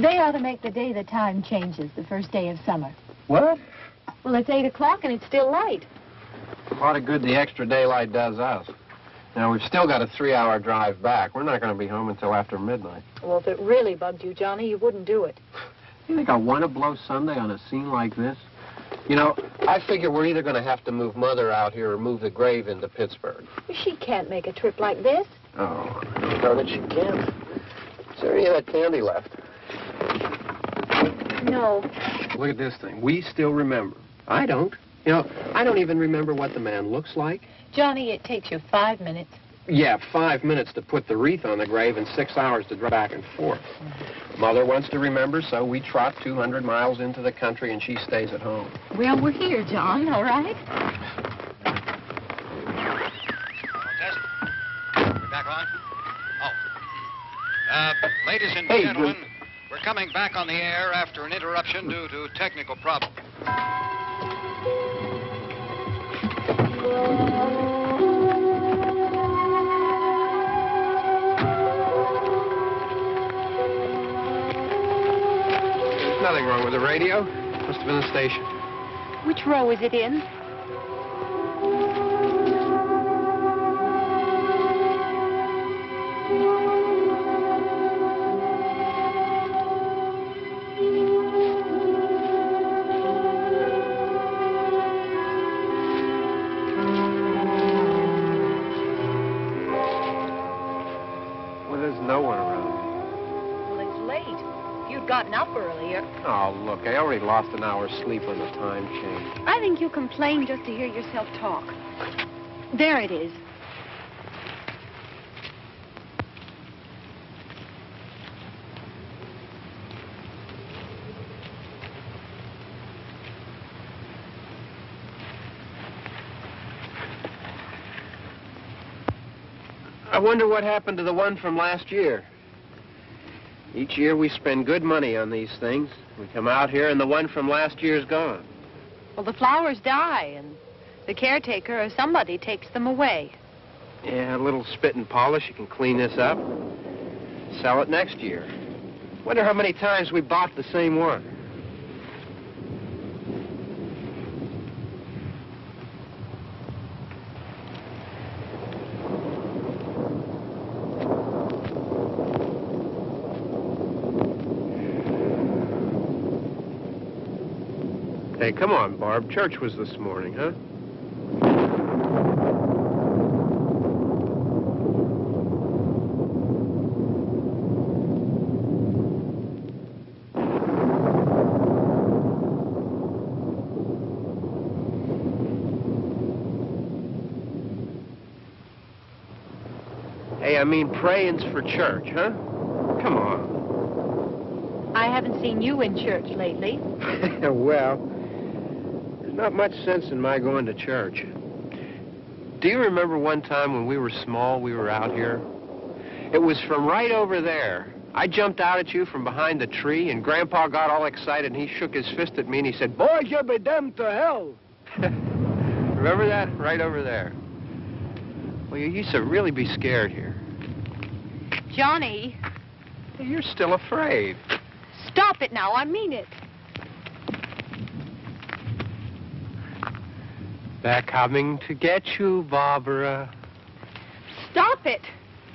They ought to make the day the time changes, the first day of summer. What? Well, it's 8 o'clock and it's still light. A lot of good the extra daylight does us. Now, we've still got a 3-hour drive back. We're not going to be home until after midnight. Well, if it really bugged you, Johnny, you wouldn't do it. You think I want to blow Sunday on a scene like this? You know, I figure we're either going to have to move Mother out here or move the grave into Pittsburgh. She can't make a trip like this. Oh, I don't know that she can. Is there any of that candy left? No. Look at this thing. We still remember. I don't. You know, I don't even remember what the man looks like. Johnny, it takes you 5 minutes. Yeah, 5 minutes to put the wreath on the grave and 6 hours to drive back and forth. Mother wants to remember, so we trot 200 miles into the country and she stays at home. Well, we're here, John, all right? Test. We're back on? Oh. Ladies and gentlemen, we're coming back on the air after an interruption due to technical problems. There's nothing wrong with the radio. Must have been the station. Which row is it in? Gotten up earlier. Oh, look, I already lost an hour's sleep on the time change. I think you complain just to hear yourself talk. There it is. I wonder what happened to the one from last year. Each year we spend good money on these things. We come out here and the one from last year's gone. Well, the flowers die and the caretaker or somebody takes them away. Yeah, a little spit and polish. You can clean this up. Sell it next year. Wonder how many times we bought the same one. Hey, come on, Barb. Church was this morning, huh? I mean praying's for church, huh? Come on. I haven't seen you in church lately. Well, there's not much sense in my going to church. Do you remember one time when we were small, we were out here? It was from right over there. I jumped out at you from behind the tree, and Grandpa got all excited, and he shook his fist at me, and he said, "Boys, you'll be damned to hell." Remember that? Right over there. Well, you used to really be scared here. Johnny. You're still afraid. Stop it now. I mean it. They're coming to get you, Barbara. Stop it.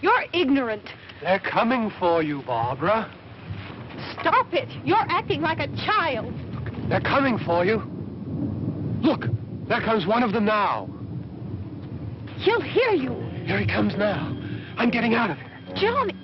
You're ignorant. They're coming for you, Barbara. Stop it. You're acting like a child. They're coming for you. Look, there comes one of them now. He'll hear you. Here he comes now. I'm getting out of here. Johnny.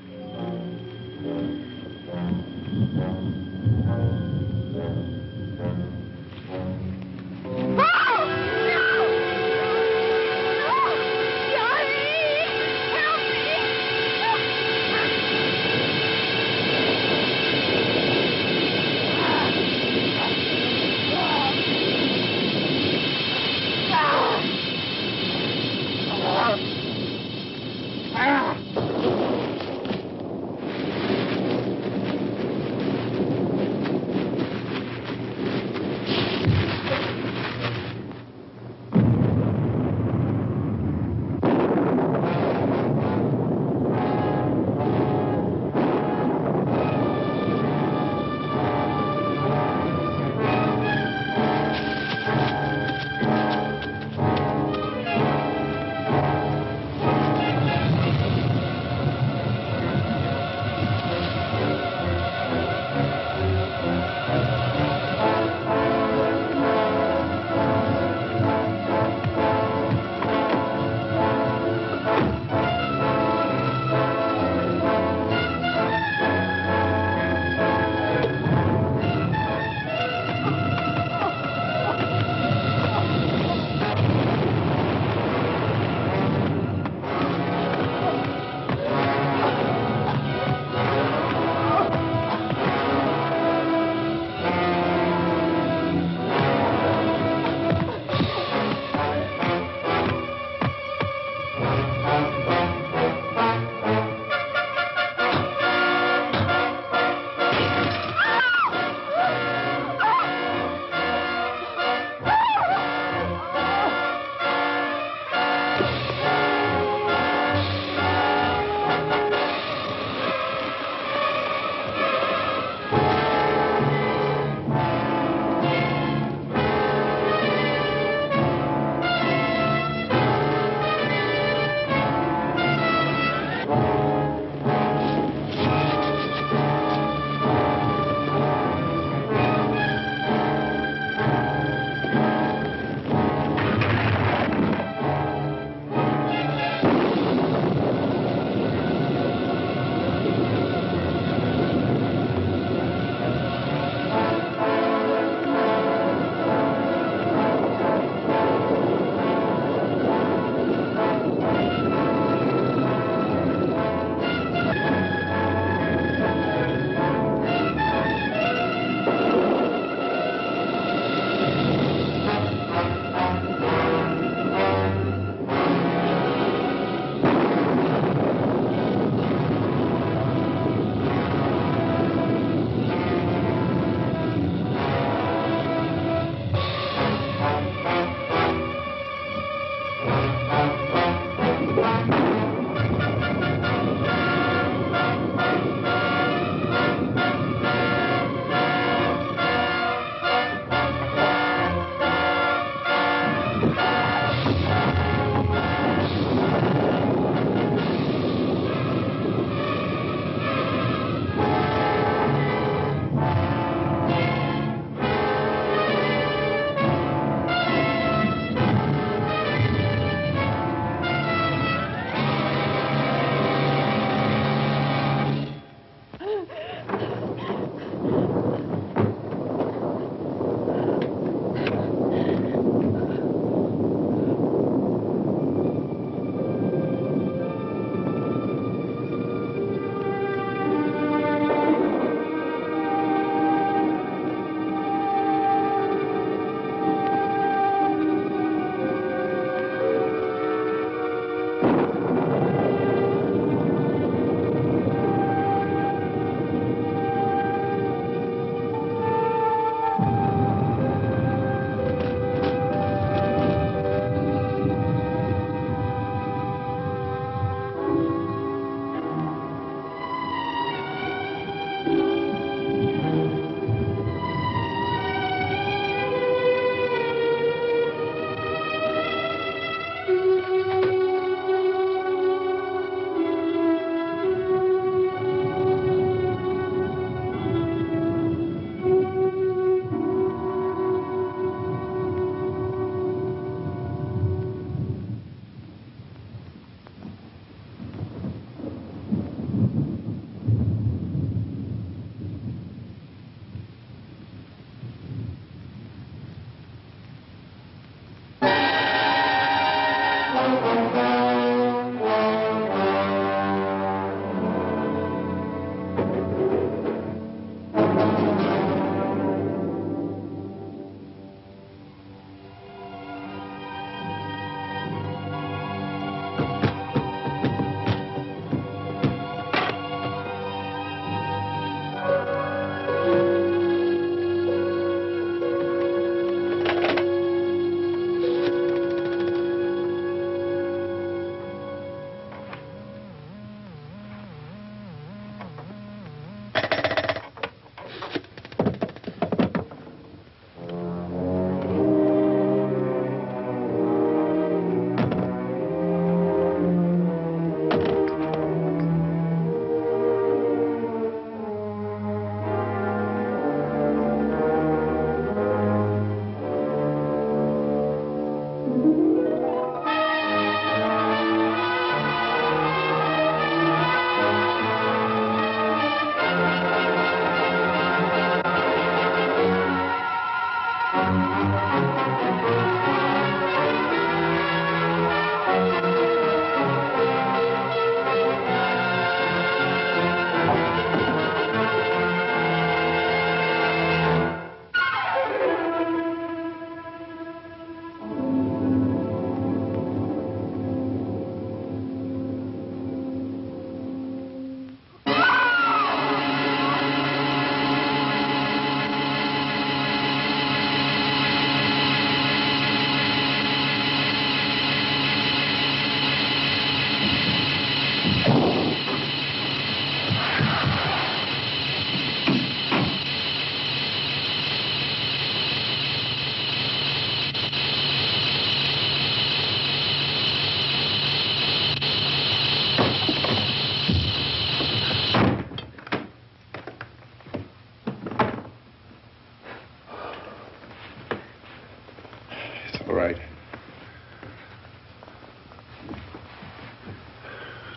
All right.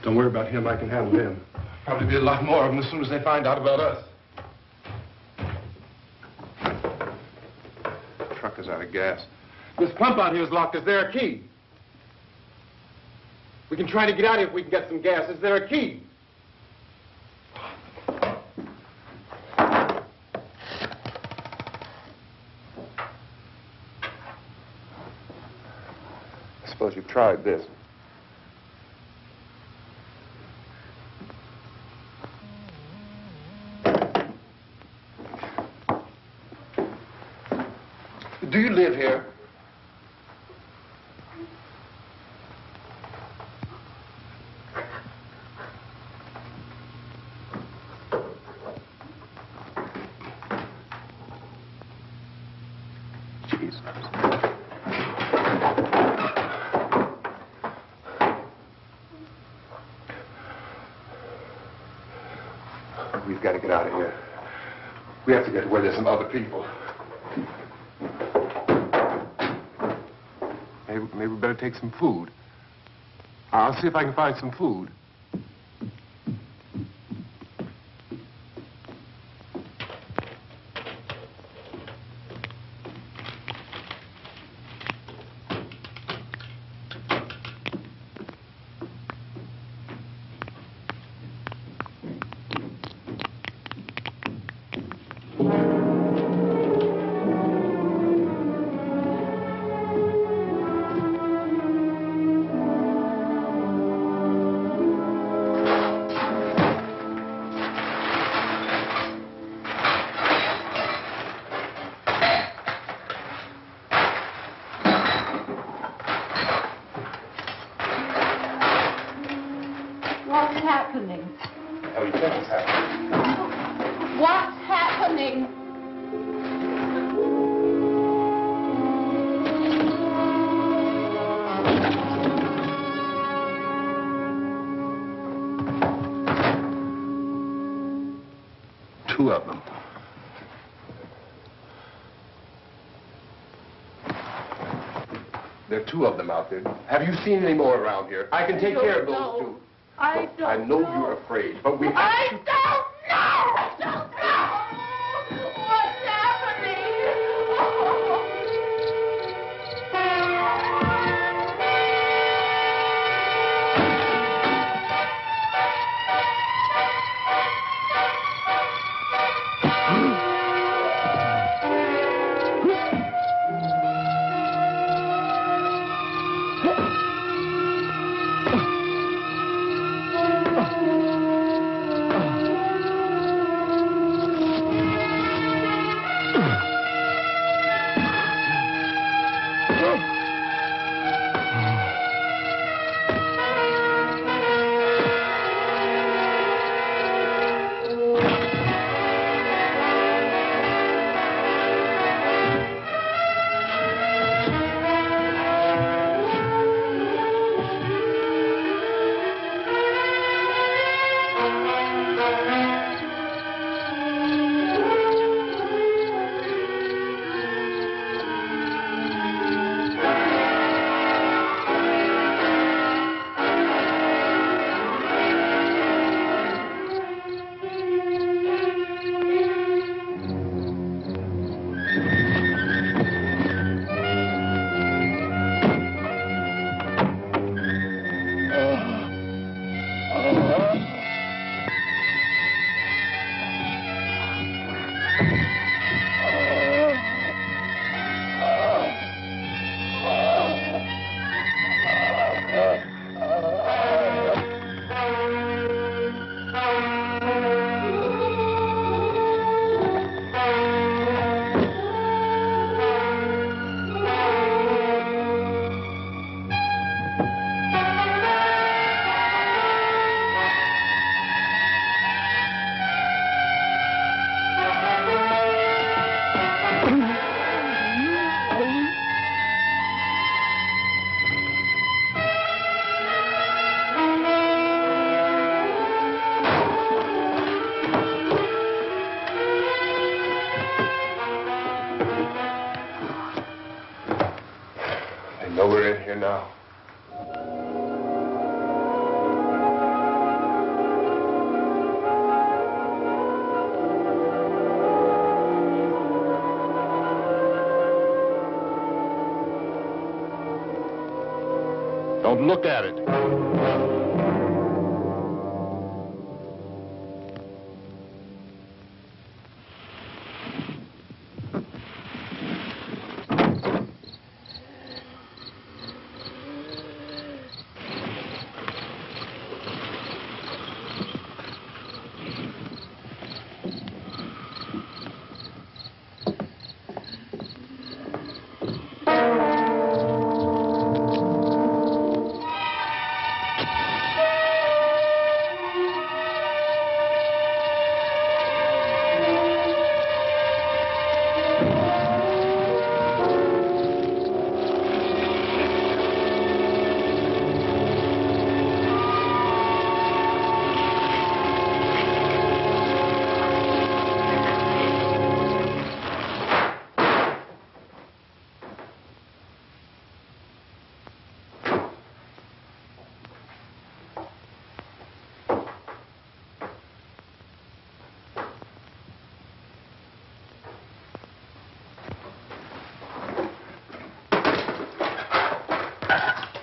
Don't worry about him. I can handle him. Probably be a lot more of them as soon as they find out about us. The truck is out of gas. This pump out here is locked. Is there a key? We can try to get out of here if we can get some gas. Is there a key? I suppose you've tried this. Do you live here? Jesus. We've got to get out of here. We have to get to where there's some other people. Maybe we better take some food. I'll see if I can find some food. What's happening? How do you think it's happening? What's happening? Two of them. There are two of them out there. Have you seen any more around here? I can take care of those two. I don't I know you're afraid, but we have to... I don't know! I don't know! What's happening? So we're in here now. Don't look at it.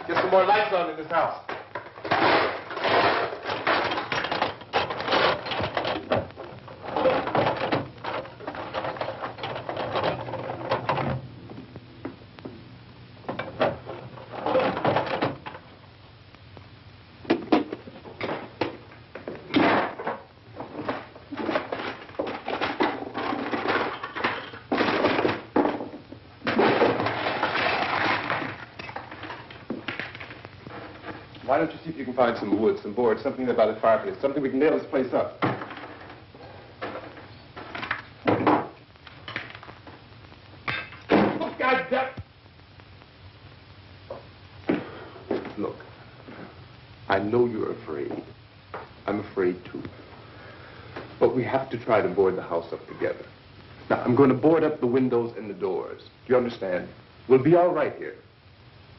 Get some more lights on in this house. Why don't you see if you can find some wood, some board, something about a fireplace, something we can nail this place up. Oh, God damn. Look, I know you're afraid. I'm afraid too. But we have to try to board the house up together. Now, I'm going to board up the windows and the doors. Do you understand? We'll be all right here.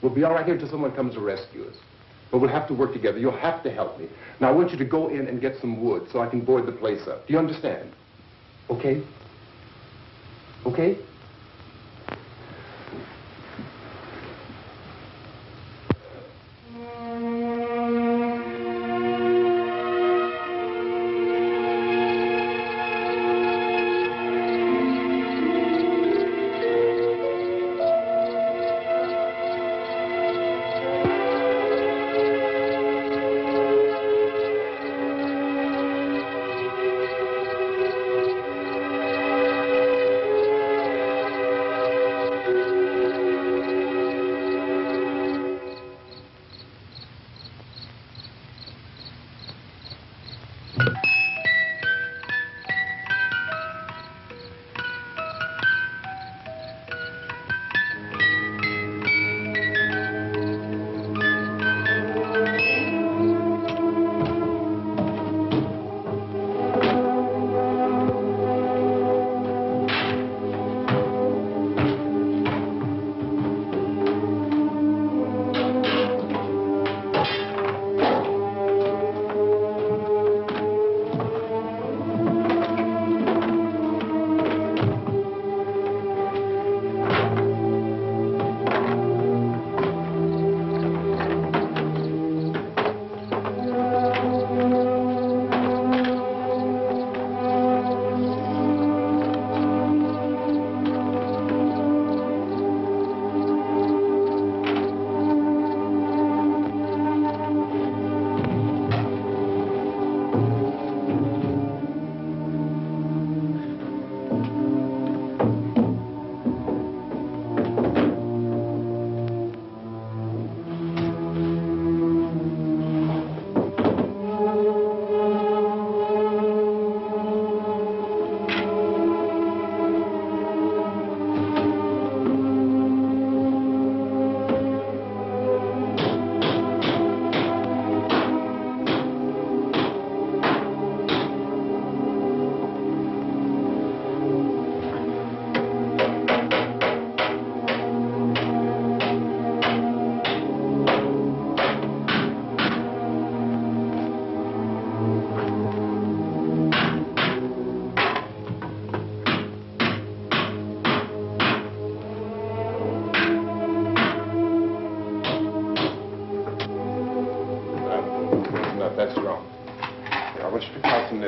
We'll be all right here until someone comes to rescue us. But we'll have to work together. You'll have to help me. Now, I want you to go in and get some wood so I can board the place up. Do you understand? Okay? Okay?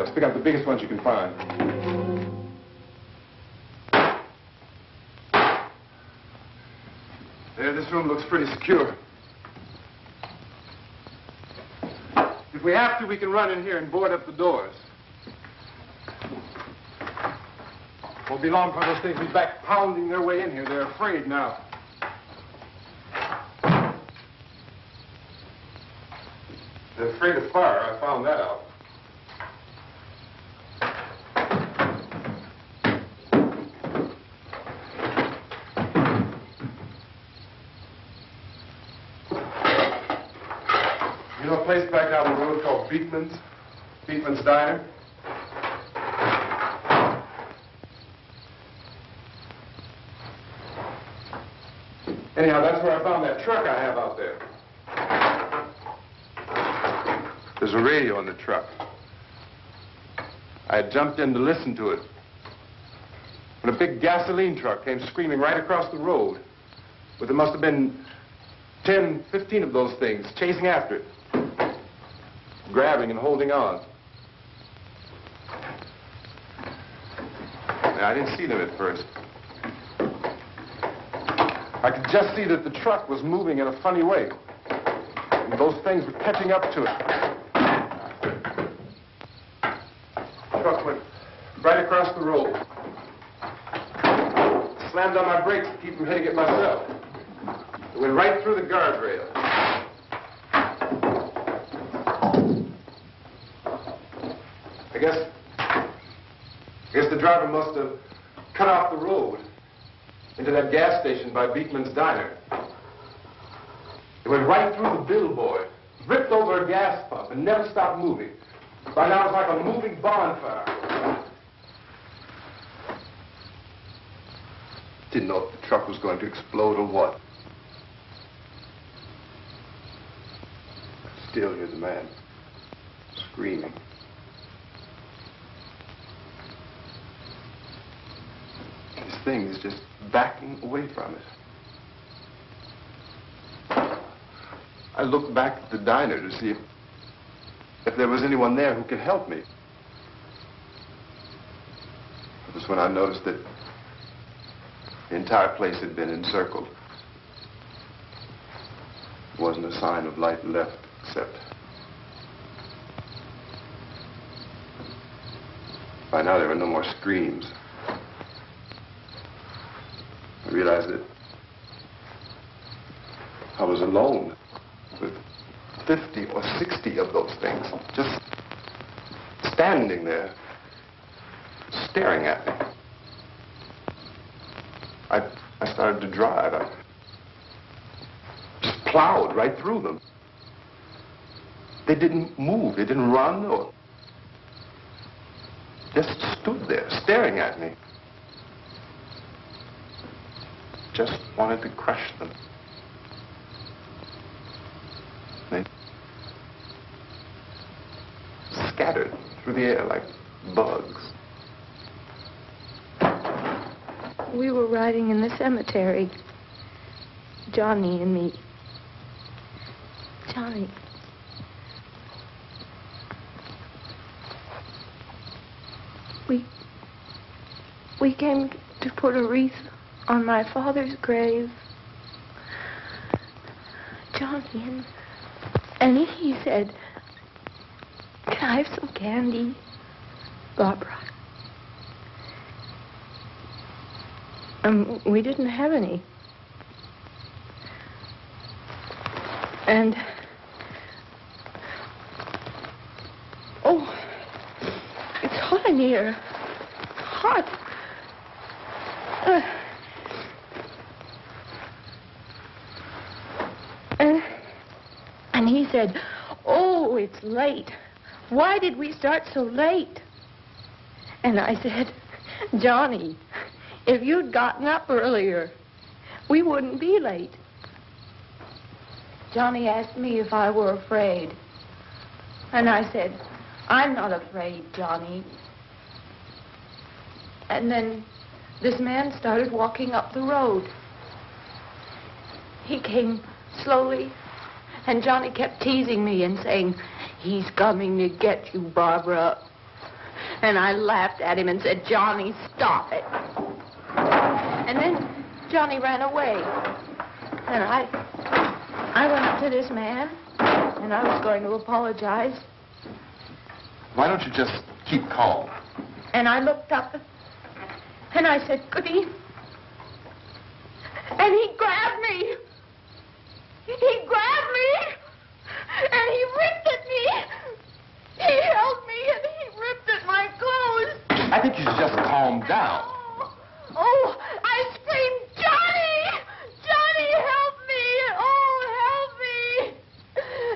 guardrails. Pick up the biggest ones you can find. There, this room looks pretty secure. If we have to, we can run in here and board up the doors. Won't be long before those things will be back pounding their way in here. They're afraid now. They're afraid of fire. I found that out. You know a place back down the road called Beekman's Diner? Anyhow, that's where I found that truck I have out there. There's a radio in the truck. I had jumped in to listen to it when a big gasoline truck came screaming right across the road. But there must have been 10, 15 of those things chasing after it, grabbing and holding on. Now, I didn't see them at first. I could just see that the truck was moving in a funny way. And those things were catching up to it. The truck went right across the road. Slammed on my brakes to keep from hitting it myself. It went right through the guardrail. I guess the driver must have cut off the road into that gas station by Beekman's Diner. It went right through the billboard, ripped over a gas pump, and never stopped moving. By now, it's like a moving bonfire. Didn't know if the truck was going to explode or what. Still, here's a man screaming. This thing is just backing away from it. I looked back at the diner to see if there was anyone there who could help me. It was when I noticed that the entire place had been encircled. There wasn't a sign of light left except by now there were no more screams. I realized that I was alone with 50 or 60 of those things, just standing there, staring at me. I started to drive. I just plowed right through them. They didn't move. They didn't run or just stood there, staring at me. Just wanted to crush them. They scattered through the air like bugs. We were riding in the cemetery, Johnny and me. Johnny. We came to put a wreath on my father's grave. Johnny, and he said, "Can I have some candy, Barbara?" We didn't have any. And, oh, it's hot in here. Hot. And he said, "Oh, it's late. Why did we start so late?" And I said, "Johnny, if you'd gotten up earlier, we wouldn't be late." Johnny asked me if I were afraid. And I said, "I'm not afraid, Johnny." And then this man started walking up the road. He came slowly, and Johnny kept teasing me and saying, "He's coming to get you, Barbara." And I laughed at him and said, Johnny, stop it. And then Johnny ran away. And I went up to this man, and I was going to apologize. Why don't you just keep calm? And I looked up, and I said, Goody. And he grabbed me. He grabbed me, and he ripped at me. He held me, and he ripped at my clothes. I think you should just calm down. Oh, I screamed, Johnny! Johnny, help me! Oh, help me!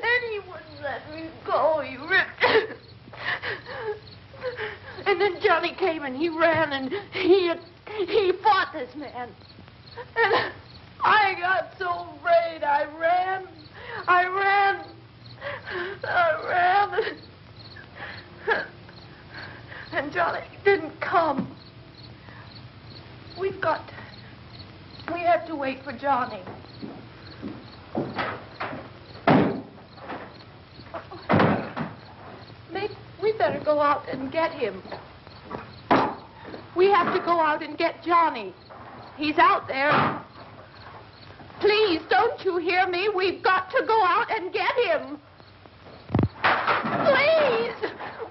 And he wouldn't let me go. He ripped. And then Johnny came and he ran and he fought this man. And I got so afraid. I ran. And Johnny didn't come. We have to wait for Johnny. We better go out and get him. We have to go out and get Johnny. He's out there. Please, don't you hear me? We've got to go out and get him. Please!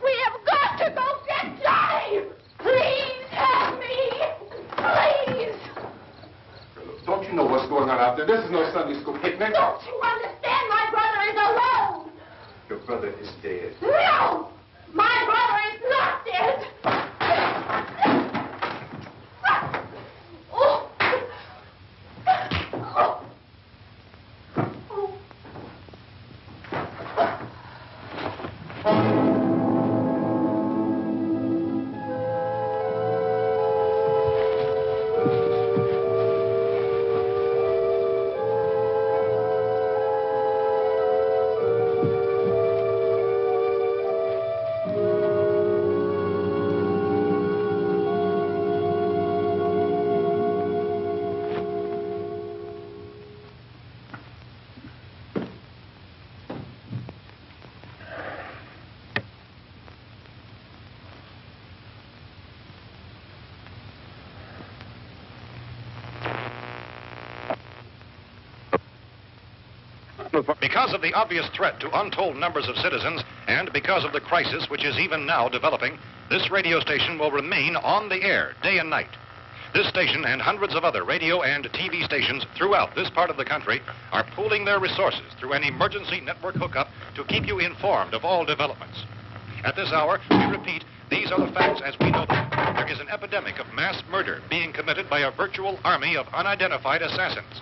We have got to go get Johnny! Please help me! Please! Don't you know what's going on out there? This is no Sunday school picnic. Don't you understand? My brother is alone! Your brother is dead. No! My brother is not dead! Oh. Oh. Because of the obvious threat to untold numbers of citizens, and because of the crisis which is even now developing, this radio station will remain on the air day and night. This station and hundreds of other radio and TV stations throughout this part of the country are pooling their resources through an emergency network hookup to keep you informed of all developments. At this hour, we repeat, these are the facts as we know them. There is an epidemic of mass murder being committed by a virtual army of unidentified assassins.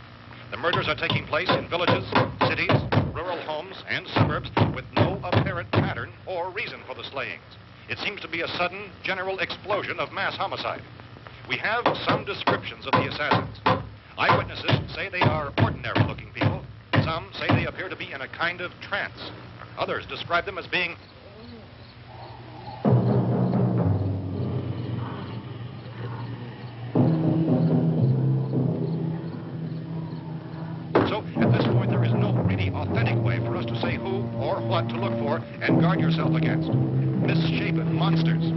The murders are taking place in villages, cities, rural homes, and suburbs with no apparent pattern or reason for the slayings. It seems to be a sudden, general explosion of mass homicide. We have some descriptions of the assassins. Eyewitnesses say they are ordinary-looking people. Some say they appear to be in a kind of trance. Others describe them as being authentic way for us to say who or what to look for and guard yourself against. Misshapen monsters.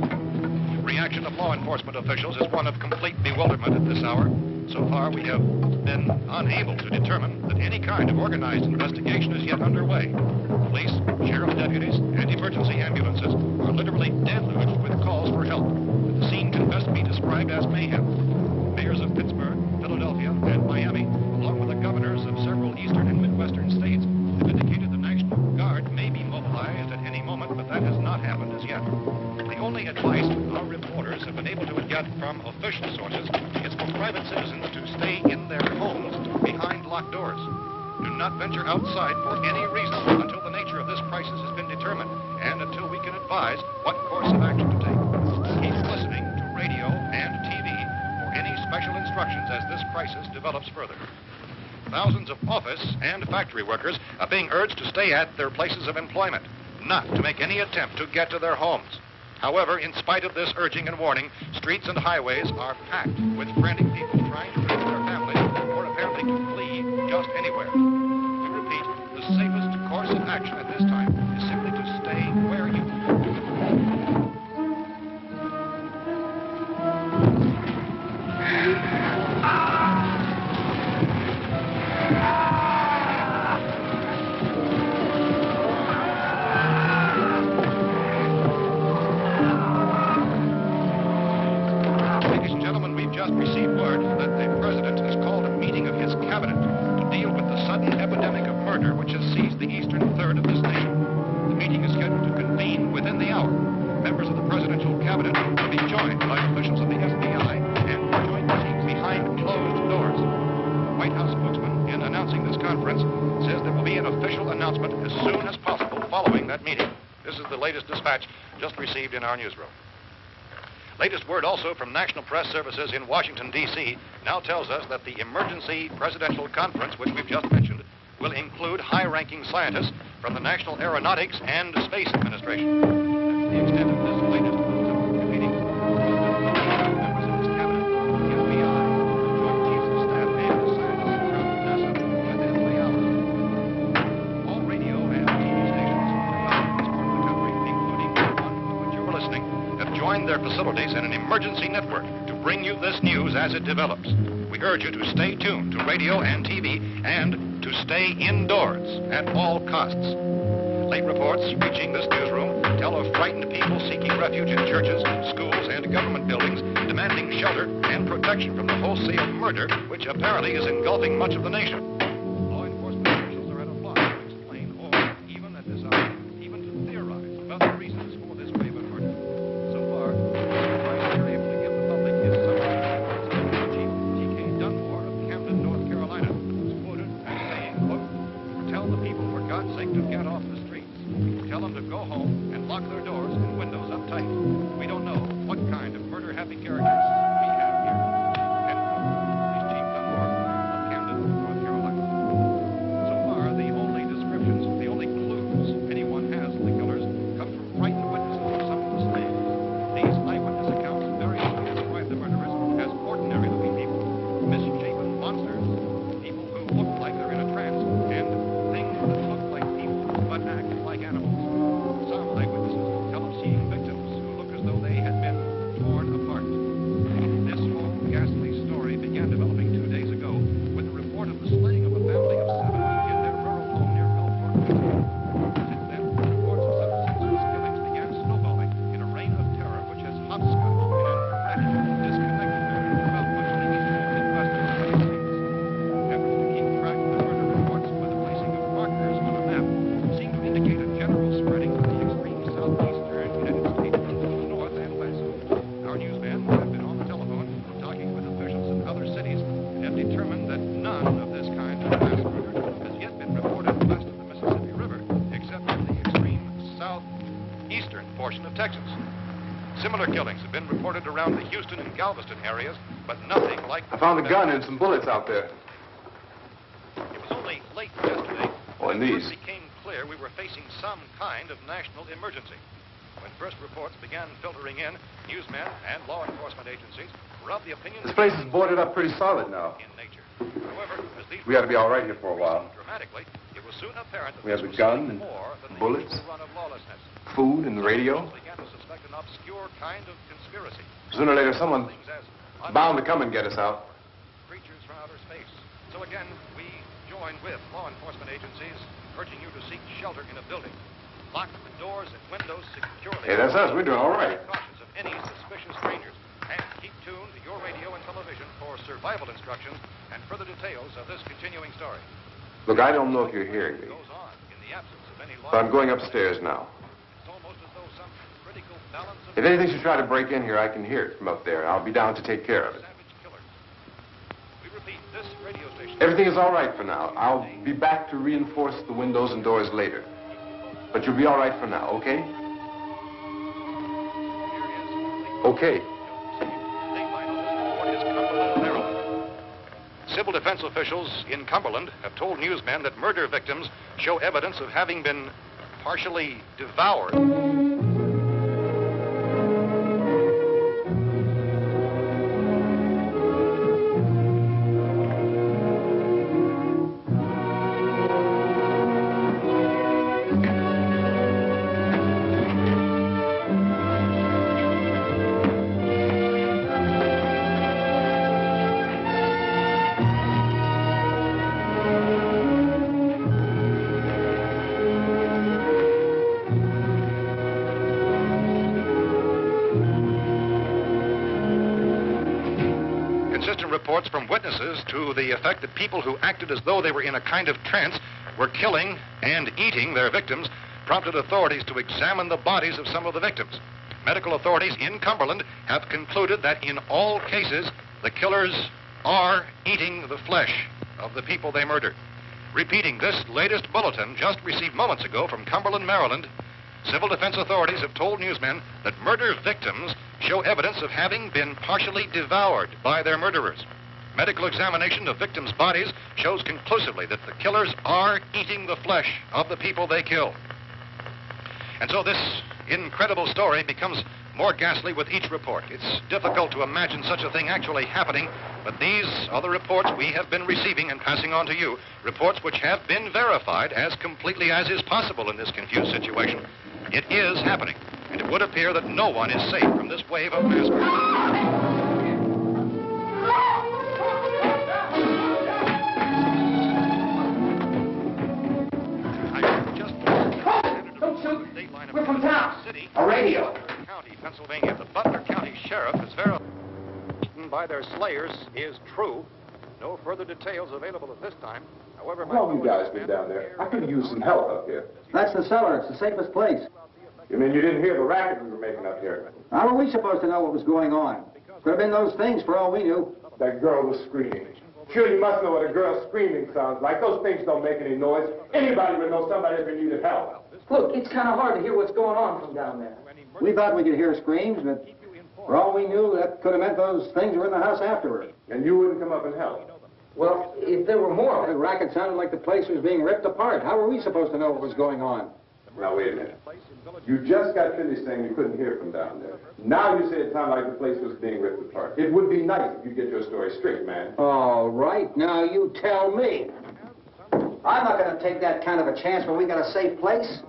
Reaction of law enforcement officials is one of complete bewilderment at this hour. So far, we have been unable to determine that any kind of organized investigation is yet underway. Police, sheriff deputies, and emergency ambulances are literally deluged with calls for help. The scene can best be described as mayhem. Mayors of Pittsburgh, Philadelphia, and Miami, along with the governors of several eastern and midwestern states, have indicated the National Guard may be mobilized at any moment, but that has not happened as yet. The only advice our reporters have been able to get from official sources is for private citizens to stay in their homes behind locked doors. Do not venture outside for any reason until the nature of this crisis has been determined and until we can advise what course of action to take. Keep listening to radio and TV for any special instructions as this crisis develops further. Thousands of office and factory workers are being urged to stay at their places of employment, not to make any attempt to get to their homes. However, in spite of this urging and warning, streets and highways are packed with frantic people trying to reach their families or apparently to flee just anywhere. We repeat, the safest course of action at this time is simply to stay where you are. Ladies and gentlemen, we've just received word that the president has called a meeting of his cabinet to deal with the sudden epidemic of murder which has seized the eastern third of this nation. The meeting is scheduled to convene within the hour. Members of the presidential cabinet will be joined by officials of the FBI and joint teams behind closed doors. The White House spokesman, in announcing this conference, says there will be an official announcement as soon as possible following that meeting. This is the latest dispatch just received in our newsroom. Latest word also from National Press Services in Washington, D.C. now tells us that the emergency presidential conference, which we've just mentioned, will include high-ranking scientists from the National Aeronautics and Space Administration. That's the extent of this latest meeting. Members of his cabinet, the FBI, Joint Chiefs of Staff, and the scientists from NASA within the hour. All radio and TV stations throughout this part of the country, including the one to which you were listening, have joined their facilities in an emergency network to bring you this news as it develops. We urge you to stay tuned to radio and TV and to stay indoors at all costs. Late reports reaching this newsroom tell of frightened people seeking refuge in churches, schools, and government buildings, demanding shelter and protection from the wholesale murder which apparently is engulfing much of the nation. Law enforcement officials are at a loss to explain or even at this hour, even to theorize about the reasons for this wave of murder. So far, the advice they're able to give the public is something Chief T.K. Dunmore of Camden, North Carolina, was quoted as saying, quote, "Tell the people, for God's sake, to get off the streets. Tell them to go home and lock their doors and windows up tight. We don't know what kind of murder-happy characters we have here." End quote. He's Chief Dunmore of Camden, North Carolina. So far, the only descriptions, the only clues anyone has of the killers come from frightened witnesses of some of the slain. These eyewitness accounts very often describe the murderers as ordinary-looking people, misshapen monsters, people who look like they're in a trance, and things that look like people but act like animals. Some eyewitnesses tell of seeing victims who look as though they had been torn apart. This whole ghastly story began developing 2 days ago with the report of the slaying of a family of 7 in their rural home near Belfort, Virginia. Since then, reports of such senseless killings began snowballing in a reign of terror which has hopscotched in an erratic, disconnected manner throughout much of the eastern and western United States. Efforts to keep track of the murder reports with the placing of markers on a map seem to indicate a general spreading of the extreme southeastern United States into the north and west. Our newsmen have been on the telephone talking with officials in other cities and have determined that none of this kind of mass murder has yet been reported west of the Mississippi River, except in the extreme southeastern portion of Texas. Similar killings have been reported around the Houston and Galveston areas, but nothing like... I found a gun and some bullets out there. It was only late yesterday Oh, and that it these. first became clear we were facing some kind of national emergency. When first reports began filtering in, newsmen and law enforcement agencies were of the opinion This that place is boarded up pretty solid now. in nature. However, as these We ought to be all right here for a while. dramatically, it was soon apparent that We have this the was gun something and more than the bullets. usual run of lawlessness. Food and the radio. Officials began to suspect an obscure kind of conspiracy. Sooner or later, someone Things as bound to come and get us out. creatures from outer space. So again, we join with law enforcement agencies, urging you to seek shelter in a building. Lock the doors and windows securely. Hey, that's us. We're doing all right. Cautious of any suspicious strangers. And keep tuned to your radio and television for survival instructions and further details of this continuing story. Look, I don't know if you're hearing me, Goes on in the absence of any law. but I'm going upstairs now. It's almost as though some critical balance of If anything should try to break in here, I can hear it from up there. I'll be down to take care of it. savage killers. We repeat, this radio station. Everything is all right for now. I'll be back to reinforce the windows and doors later. But you'll be all right for now, okay? Okay. Civil defense officials in Cumberland have told newsmen that murder victims show evidence of having been partially devoured. persistent reports from witnesses to the effect that people who acted as though they were in a kind of trance were killing and eating their victims prompted authorities to examine the bodies of some of the victims. Medical authorities in Cumberland have concluded that in all cases, the killers are eating the flesh of the people they murdered. Repeating this latest bulletin just received moments ago from Cumberland, Maryland, civil defense authorities have told newsmen that murder victims show evidence of having been partially devoured by their murderers. Medical examination of victims' bodies shows conclusively that the killers are eating the flesh of the people they kill. And so this incredible story becomes more ghastly with each report. It's difficult to imagine such a thing actually happening, but these are the reports we have been receiving and passing on to you, reports which have been verified as completely as is possible in this confused situation. It is happening, and it would appear that no one is safe from this wave of mass murder. We're from town. A radio. County, Pennsylvania. The Butler County Sheriff has verified by their slayers is true. No further details available at this time. However, How long you guys been down there? I could use some help up here. That's the cellar. It's the safest place. You mean you didn't hear the racket we were making up here? How were we supposed to know what was going on? Could have been those things for all we knew. That girl was screaming. Sure, you must know what a girl screaming sounds like. Those things don't make any noise. Anybody would know somebody ever needed help. Look, it's kind of hard to hear what's going on from down there. We thought we could hear screams, but for all we knew, that could have meant those things were in the house afterward. And you wouldn't come up and help? Well, if there were more, the racket sounded like the place was being ripped apart. How were we supposed to know what was going on? Now, wait a minute. You just got finished saying you couldn't hear from down there. Now you say it sounded like the place was being ripped apart. It would be nice if you get your story straight, man. All right, now you tell me. I'm not going to take that kind of a chance when we got a safe place.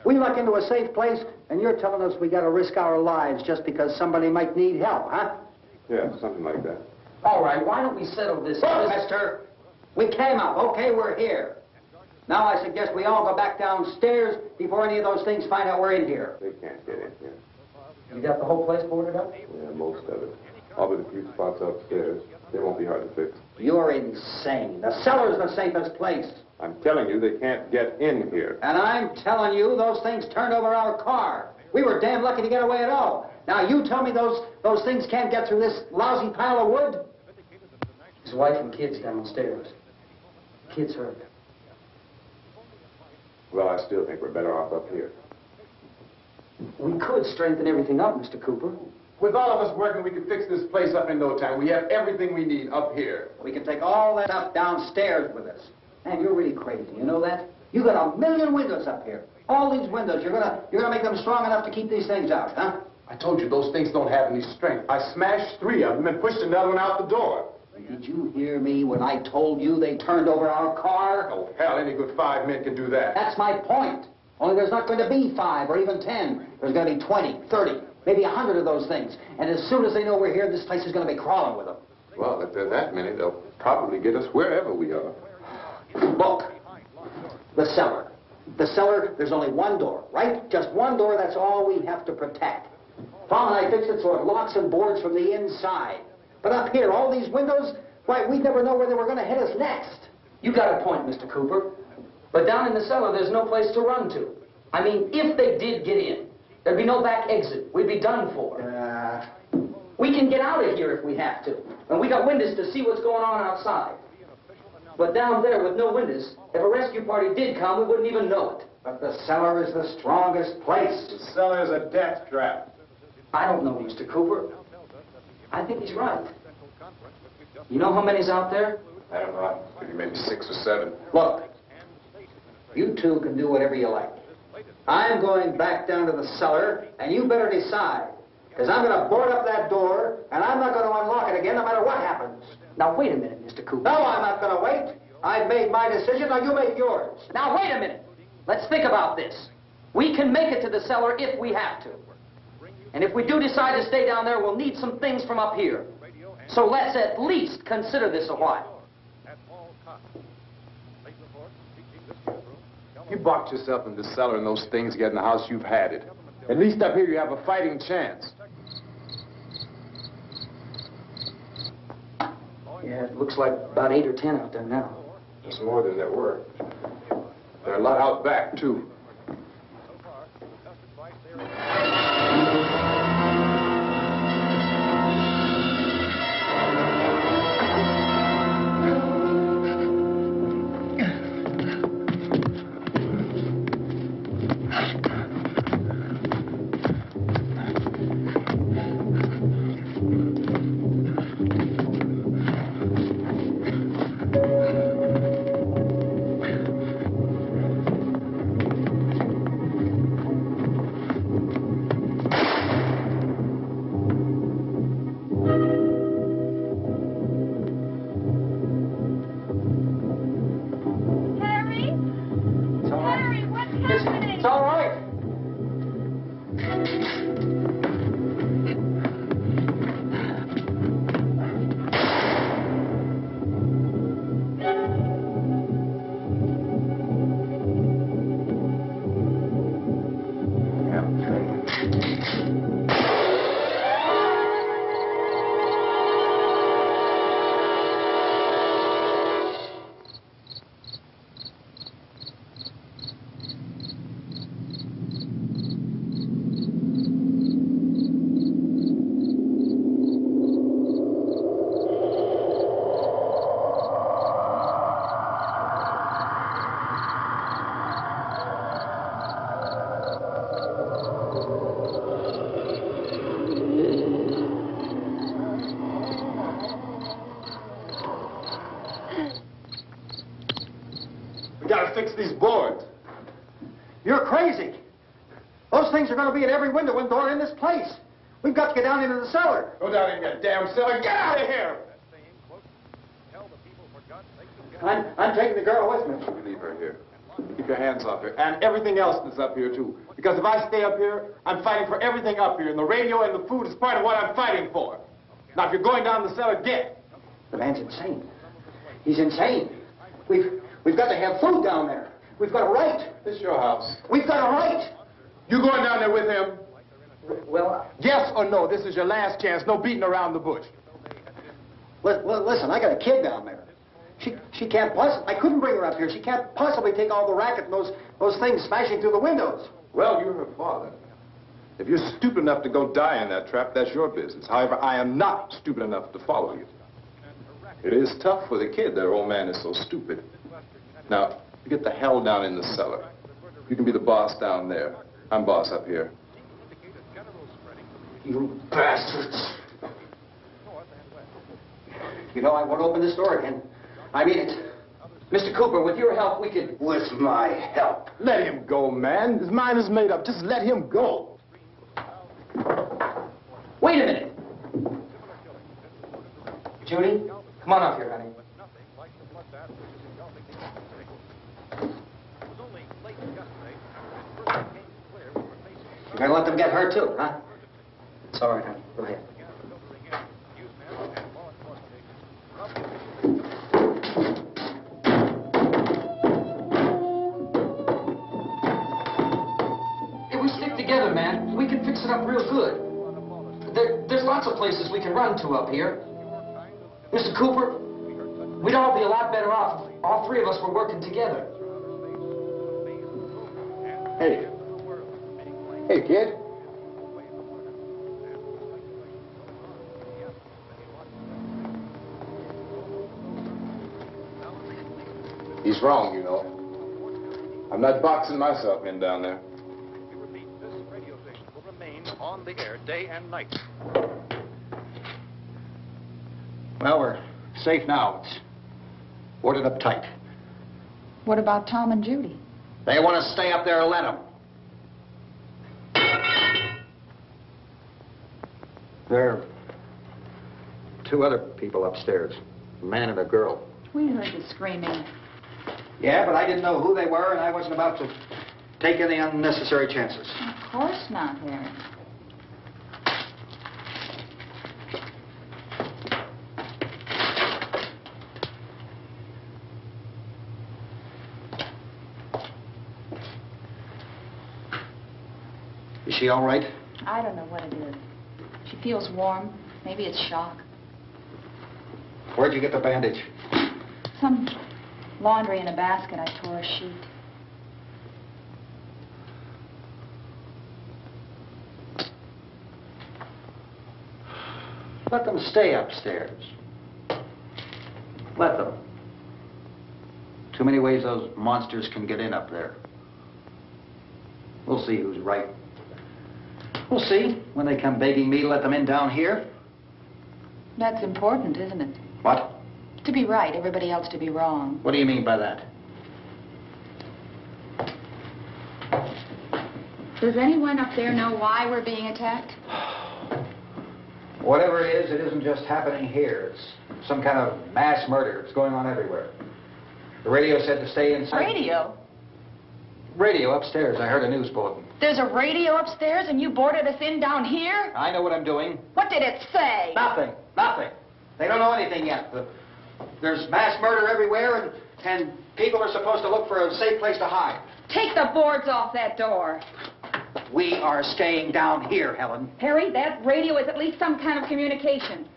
We luck into a safe place, and you're telling us we got to risk our lives just because somebody might need help, huh? Yeah, something like that. All right, why don't we settle this? Look, mister, we came up. Okay, we're here. Now I suggest we all go back downstairs before any of those things find out we're in here. They can't get in here. You got the whole place boarded up? Yeah, most of it. All but a few spots upstairs. They won't be hard to fix. You're insane. The cellar's the safest place. I'm telling you, they can't get in here. And I'm telling you, those things turned over our car. We were damn lucky to get away at all. Now, you tell me those things can't get through this lousy pile of wood? His wife and kids downstairs. Kids hurt. Well, I still think we're better off up here. We could strengthen everything up, Mr. Cooper. With all of us working, we could fix this place up in no time. We have everything we need up here. We can take all that stuff downstairs with us. Man, you're really crazy. You know that? You got 1 million windows up here. All these windows, you're gonna make them strong enough to keep these things out, huh? I told you those things don't have any strength. I smashed 3 of them and pushed another one out the door. Did you hear me when I told you they turned over our car? Oh, hell, any good 5 men can do that. That's my point. Only there's not going to be 5 or even 10. There's going to be 20, 30, maybe 100 of those things. And as soon as they know we're here, this place is going to be crawling with them. Well, if there are that many, they'll probably get us wherever we are. Look, the cellar. The cellar, there's only one door, right? Just one door, that's all we have to protect. Tom and I fixed it so it locks and boards from the inside. But up here, all these windows, why, we'd never know where they were going to hit us next. You got a point, Mr. Cooper. But down in the cellar, there's no place to run to. I mean, if they did get in, there'd be no back exit. We'd be done for. We can get out of here if we have to. And we got windows to see what's going on outside. But down there with no windows, if a rescue party did come, we wouldn't even know it. But the cellar is the strongest place. The cellar is a death trap. I don't know, Mr. Cooper. I think he's right. You know how many's out there? I don't know. Maybe 6 or 7. Look, you two can do whatever you like. I'm going back down to the cellar, and you better decide. Because I'm going to board up that door, and I'm not going to unlock it again no matter what happens. Now, wait a minute, Mr. Cooper. No, I'm not going to wait. I've made my decision, now you make yours. Now, wait a minute. Let's think about this. We can make it to the cellar if we have to. And if we do decide to stay down there, we'll need some things from up here. So let's at least consider this a while. You boxed yourself in the cellar and those things get in the house, you've had it. At least up here you have a fighting chance. Yeah, it looks like about 8 or 10 out there now. There's more than there were. There are a lot out back, too. Fix these boards. You're crazy. Those things are going to be at every window and door in this place. We've got to get down into the cellar. Go down in your damn cellar. Get out of here! I'm taking the girl with me. You leave her here. Keep your hands off her. And everything else that's up here, too. Because if I stay up here, I'm fighting for everything up here. And the radio and the food is part of what I'm fighting for. Now, if you're going down the cellar, get. The man's insane. He's insane. We've got to have food down there. We've got a right. This is your house. We've got a right. You going down there with him? Well, Yes or no? This is your last chance. No beating around the bush. listen, I got a kid down there. She can't possibly, I couldn't bring her up here. She can't possibly take all the racket and those things smashing through the windows. Well, you're her father. If you're stupid enough to go die in that trap, that's your business. However, I am not stupid enough to follow you. It is tough for the kid that her old man is so stupid. Now, you get the hell down in the cellar. You can be the boss down there. I'm boss up here. You bastards. You know, I won't open this door again. I mean it. Mr. Cooper, with your help, we could... With my help? Let him go, man. His mind is made up. Just let him go. Wait a minute. Judy, come on up here, honey. You're gonna let them get hurt, too, huh? It's all right, honey. Go ahead. If we stick together, man, we can fix it up real good. There's lots of places we can run to up here. Mr. Cooper, we'd all be a lot better off. All three of us were working together. Hey. Hey, kid. He's wrong, you know. I'm not boxing myself in down there. We repeat, this radio station will remain on the air day and night. Well, we're safe now. It's boarded up tight. What about Tom and Judy? They want to stay up there, let them. There are two other people upstairs, a man and a girl. We heard the screaming. Yeah, but I didn't know who they were, and I wasn't about to take any unnecessary chances. Of course not, Harry. Is she all right? I don't know what it is. She feels warm. Maybe it's shock. Where'd you get the bandage? Some laundry in a basket. I tore a sheet. Let them stay upstairs. Let them. Too many ways those monsters can get in up there. We'll see who's right. We'll see when they come begging me to let them in down here. That's important, isn't it? What? To be right, everybody else to be wrong. What do you mean by that? Does anyone up there know why we're being attacked? Whatever it is, it isn't just happening here. It's some kind of mass murder. It's going on everywhere. The radio said to stay inside. Radio? Radio upstairs. I heard a news bulletin. There's a radio upstairs and you boarded us in down here? I know what I'm doing. What did it say? Nothing. Nothing. They don't know anything yet. There's mass murder everywhere, and people are supposed to look for a safe place to hide. Take the boards off that door. We are staying down here, Helen. Harry, that radio is at least some kind of communication.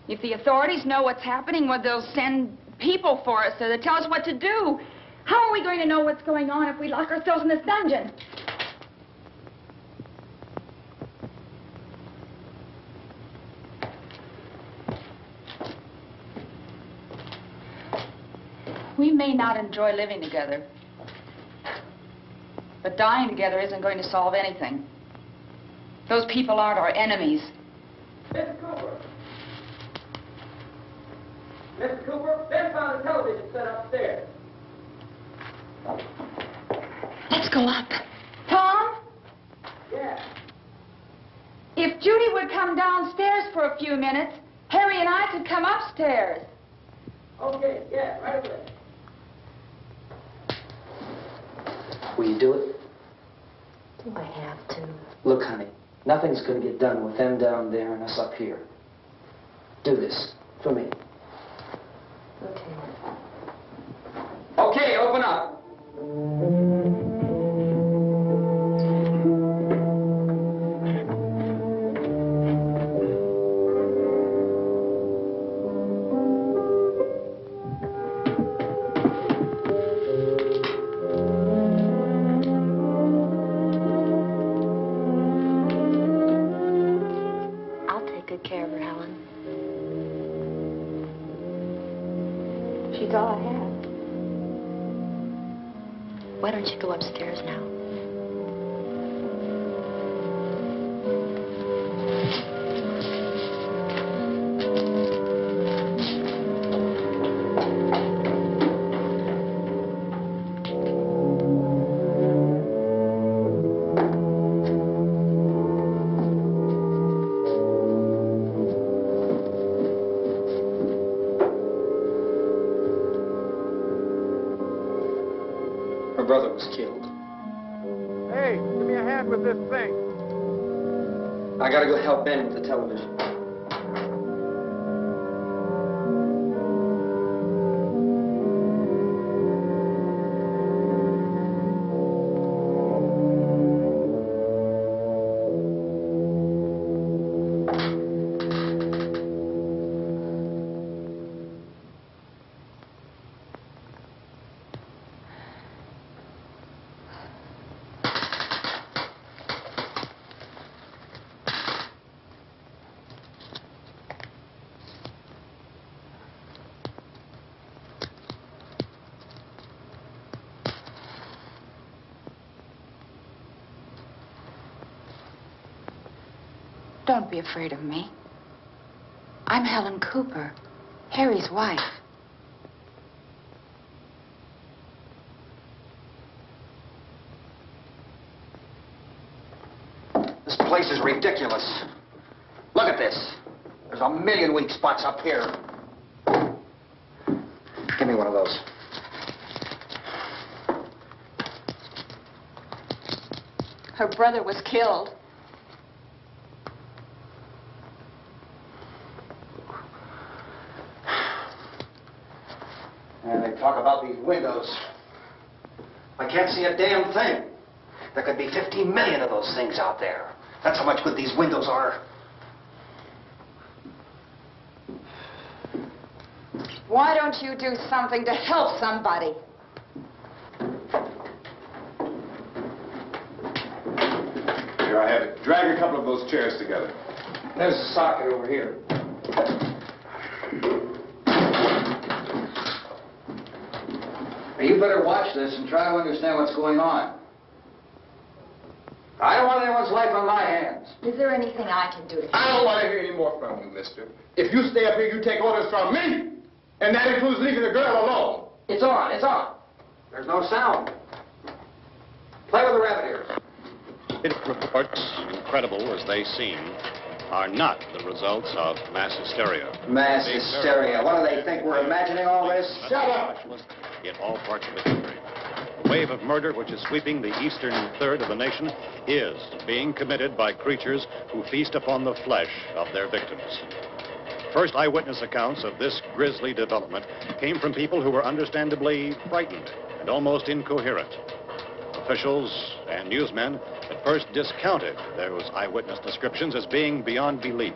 If the authorities know what's happening, well, they'll send people for us to tell us what to do. How are we going to know what's going on if we lock ourselves in this dungeon? We may not enjoy living together, but dying together isn't going to solve anything. Those people aren't our enemies. Mr. Cooper! Mr. Cooper, Ben found a television set upstairs. Let's go up. Tom? Yeah. If Judy would come downstairs for a few minutes, Harry and I could come upstairs. Okay, yeah, right away. Will you do it? Do I have to? Look, honey, nothing's going to get done with them down there and us up here. Do this for me. Okay. Okay, open up. I'll take good care of her, Helen. She's all I have. Why don't you go upstairs now? Her brother was killed. Hey, give me a hand with this thing. I gotta go help Ben with the television. Don't be afraid of me. I'm Helen Cooper, Harry's wife. This place is ridiculous. Look at this. There's a million weak spots up here. Give me one of those. Her brother was killed. And they talk about these windows. I can't see a damn thing. There could be 15 million of those things out there. That's how much good these windows are. Why don't you do something to help somebody? Here, I have it. Drag a couple of those chairs together. There's a socket over here. You better watch this and try to understand what's going on. I don't want anyone's life on my hands. Is there anything I can do to help? I don't want to hear any more from you, mister. If you stay up here, you take orders from me. And that includes leaving the girl alone. It's on, it's on. There's no sound. Play with the rabbit ears. Reports, incredible as they seem, are not the results of mass hysteria. Mass hysteria. What do they think? We're imagining all this? Shut up! In all parts of the country. The wave of murder which is sweeping the eastern third of the nation is being committed by creatures who feast upon the flesh of their victims. First eyewitness accounts of this grisly development came from people who were understandably frightened and almost incoherent. Officials and newsmen at first discounted those eyewitness descriptions as being beyond belief.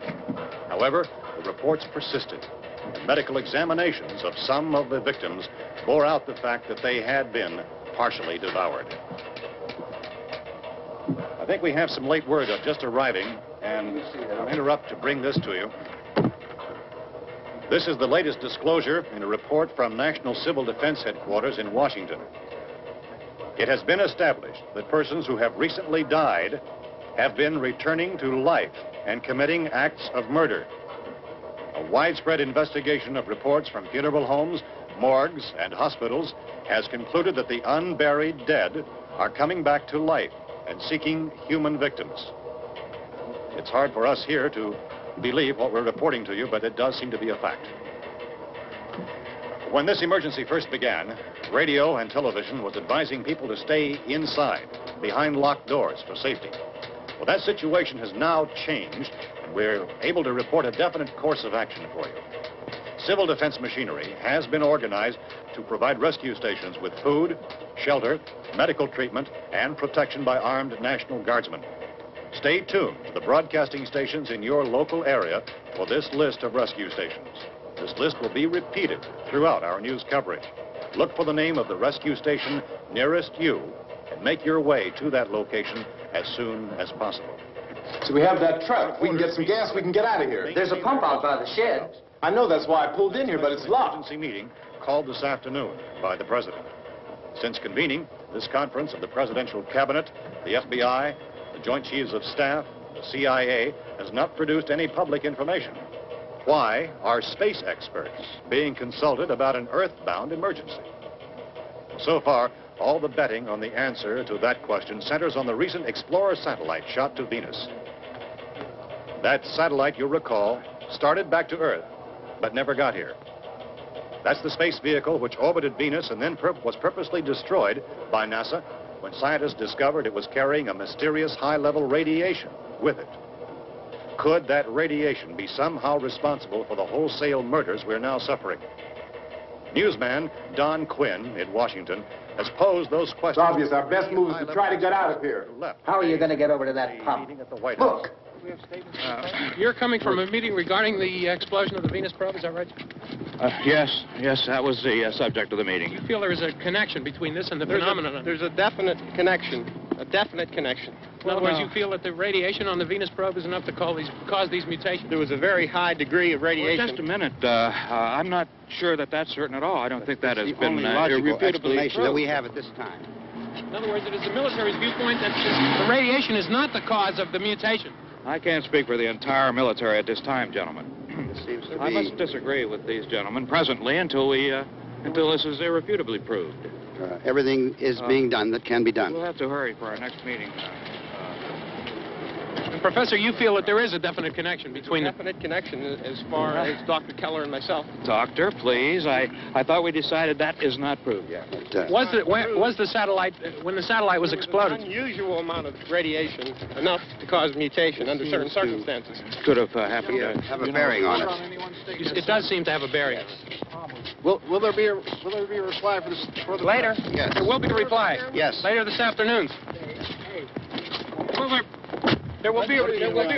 However, the reports persisted, and medical examinations of some of the victims bore out the fact that they had been partially devoured. I think we have some late word just arriving, and I'll interrupt to bring this to you. This is the latest disclosure in a report from National Civil Defense Headquarters in Washington. It has been established that persons who have recently died have been returning to life and committing acts of murder. A widespread investigation of reports from funeral homes, morgues, and hospitals has concluded that the unburied dead are coming back to life and seeking human victims. It's hard for us here to believe what we're reporting to you, but it does seem to be a fact. When this emergency first began, radio and television was advising people to stay inside, behind locked doors for safety. Well, that situation has now changed, and we're able to report a definite course of action for you. Civil defense machinery has been organized to provide rescue stations with food, shelter, medical treatment, and protection by armed National Guardsmen. Stay tuned to the broadcasting stations in your local area for this list of rescue stations. This list will be repeated throughout our news coverage. Look for the name of the rescue station nearest you and make your way to that location as soon as possible. So we have that truck. If we can get some gas, we can get out of here. There's a pump out by the shed. I know, that's why I pulled in here, but it's locked. Emergency meeting called this afternoon by the President. Since convening this conference of the Presidential Cabinet, the FBI, the Joint Chiefs of Staff, the CIA has not produced any public information. Why are space experts being consulted about an earthbound emergency? So far, all the betting on the answer to that question centers on the recent Explorer satellite shot to Venus. That satellite, you'll recall, started back to Earth, but never got here. That's the space vehicle which orbited Venus and then was purposely destroyed by NASA when scientists discovered it was carrying a mysterious high-level radiation with it. Could that radiation be somehow responsible for the wholesale murders we're now suffering? Newsman Don Quinn in Washington has posed those questions. It's obvious our best move is to try to get out of here. How are you going to get over to that pump? At the White House. Look. You're coming from a meeting regarding the explosion of the Venus probe, is that right? Yes, that was the subject of the meeting. You feel there is a connection between this and the phenomenon? There's a definite connection. In other words, you feel that the radiation on the Venus probe is enough to cause these mutations? There was a very high degree of radiation. Well, just a minute. I'm not sure that that's certain at all. I don't think that has been irrefutably proved. that we have at this time. In other words, it is the military's viewpoint that the radiation is not the cause of the mutation. I can't speak for the entire military at this time, gentlemen. It seems to be... I must disagree with these gentlemen presently until this is irrefutably proved. everything is being done that can be done. We'll have to hurry for our next meeting. Professor, you feel that there is a definite connection between them? Definite connection as far as Dr. Keller and myself. Doctor, please. I thought we decided that is not proved yet. Was the satellite, when the satellite was exploded? An unusual amount of radiation, enough to cause mutation under certain circumstances. Could have happened. Yeah, have a bearing on it. It does seem to have a bearing. Will there be a reply for this? Later? Yes. There will be a reply. Yes. Later this afternoon. There will be a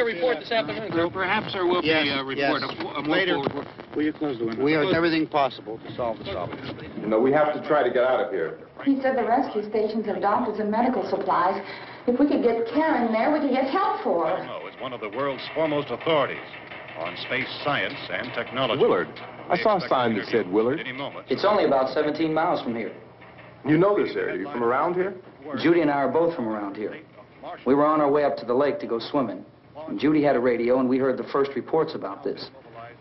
report this afternoon. Perhaps there will be a report. Yes. Later. Will you close the window? We are doing everything possible to solve the problem. You know, we have to try to get out of here. He said the rescue stations have doctors and medical supplies. If we could get care in there, we could get help for her. No, it's one of the world's foremost authorities on space science and technology. Willard. I saw a sign that said Willard. Any moment. It's only about 17 miles from here. You know this area. You from around here? Judy and I are both from around here. We were on our way up to the lake to go swimming. And Judy had a radio, and we heard the first reports about this.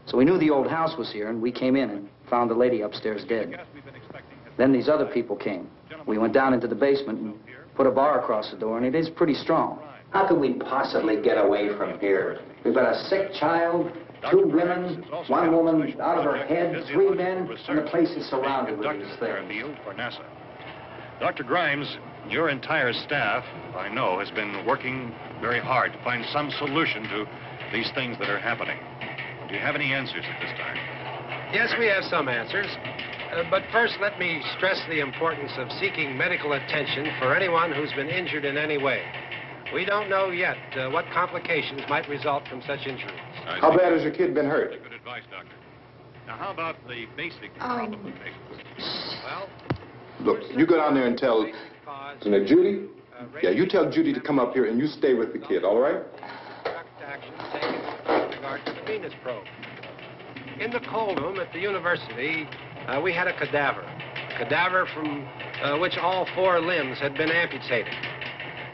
So we knew the old house was here, and we came in and found the lady upstairs dead. Then these other people came. We went down into the basement and put a bar across the door, and it is pretty strong. How could we possibly get away from here? We've got a sick child, 2 women, 1 woman out of her head, 3 men, and the place is surrounded with these things. For NASA. Dr. Grimes, your entire staff, I know, has been working very hard to find some solution to these things that are happening. Do you have any answers at this time? Yes, we have some answers. But first, let me stress the importance of seeking medical attention for anyone who's been injured in any way. We don't know yet what complications might result from such injuries. How bad has your kid been hurt? Good advice, Doctor. Now, how about the basic complications? Well, Look, you go down there and tell, Judy? Yeah, you tell Judy to come up here and you stay with the kid, all right? direct action taken with regard to the Venus probe. In the cold room at the university, we had a cadaver from which all 4 limbs had been amputated.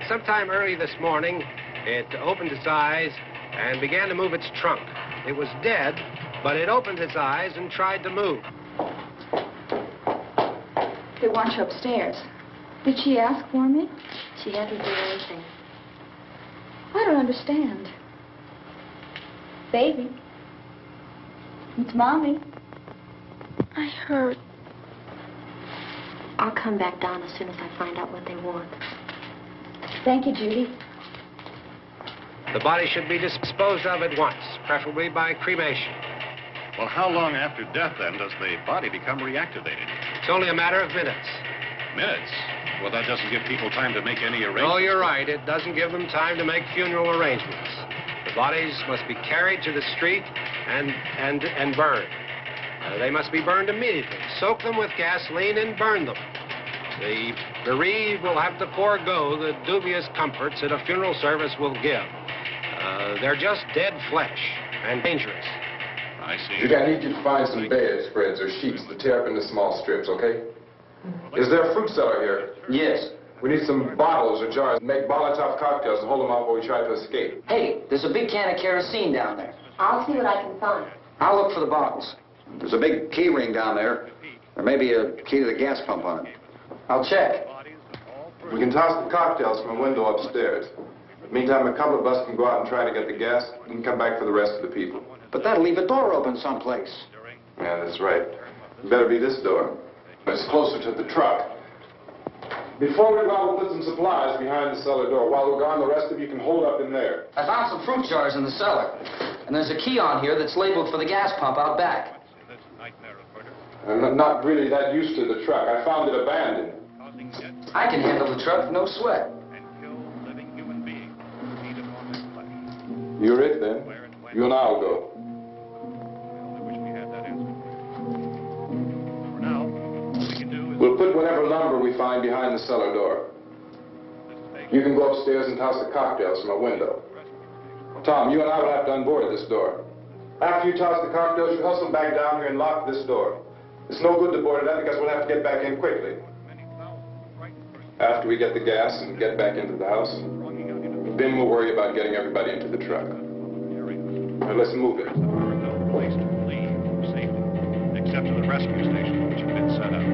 Sometime early this morning, it opened its eyes and began to move its trunk. It was dead, but it opened its eyes and tried to move. They want you upstairs. Did she ask for me? She hasn't done anything. I don't understand. Baby. It's Mommy. I heard. I'll come back down as soon as I find out what they want. Thank you, Judy. The body should be disposed of at once, preferably by cremation. Well, how long after death, then, does the body become reactivated? It's only a matter of minutes. Minutes? Well, that doesn't give people time to make any arrangements. Oh, you're right. It doesn't give them time to make funeral arrangements. The bodies must be carried to the street and burned. They must be burned immediately. Soak them with gasoline and burn them. The bereaved will have to forego the dubious comforts that a funeral service will give. They're just dead flesh and dangerous. I see. Judy, I need you to find some bedspreads or sheets to tear up into small strips, okay? Is there a fruit cellar here? Yes. We need some bottles or jars. Make Molotov cocktails and hold them out while we try to escape. Hey, there's a big can of kerosene down there. I'll see what I can find. I'll look for the bottles. There's a big key ring down there. There may be a key to the gas pump on it. I'll check. We can toss the cocktails from a window upstairs. Meantime, a couple of us can go out and try to get the gas. We can come back for the rest of the people. But that'll leave a door open someplace. Yeah, that's right. It better be this door. It's closer to the truck. Before we go out, we'll put some supplies behind the cellar door. While we're gone, the rest of you can hold up in there. I found some fruit jars in the cellar. And there's a key on here that's labeled for the gas pump out back. I'm not really that used to the truck. I found it abandoned. I can handle the truck, no sweat. You're it, then. You and I'll go. We'll put whatever lumber we find behind the cellar door. You can go upstairs and toss the cocktails from a window. Tom, you and I will have to unboard this door. After you toss the cocktails, you hustle back down here and lock this door. It's no good to board it up because we'll have to get back in quickly. After we get the gas and get back into the house, then we'll worry about getting everybody into the truck. Now let's move it. Place to leave safely, except to the rescue station, which have been set up.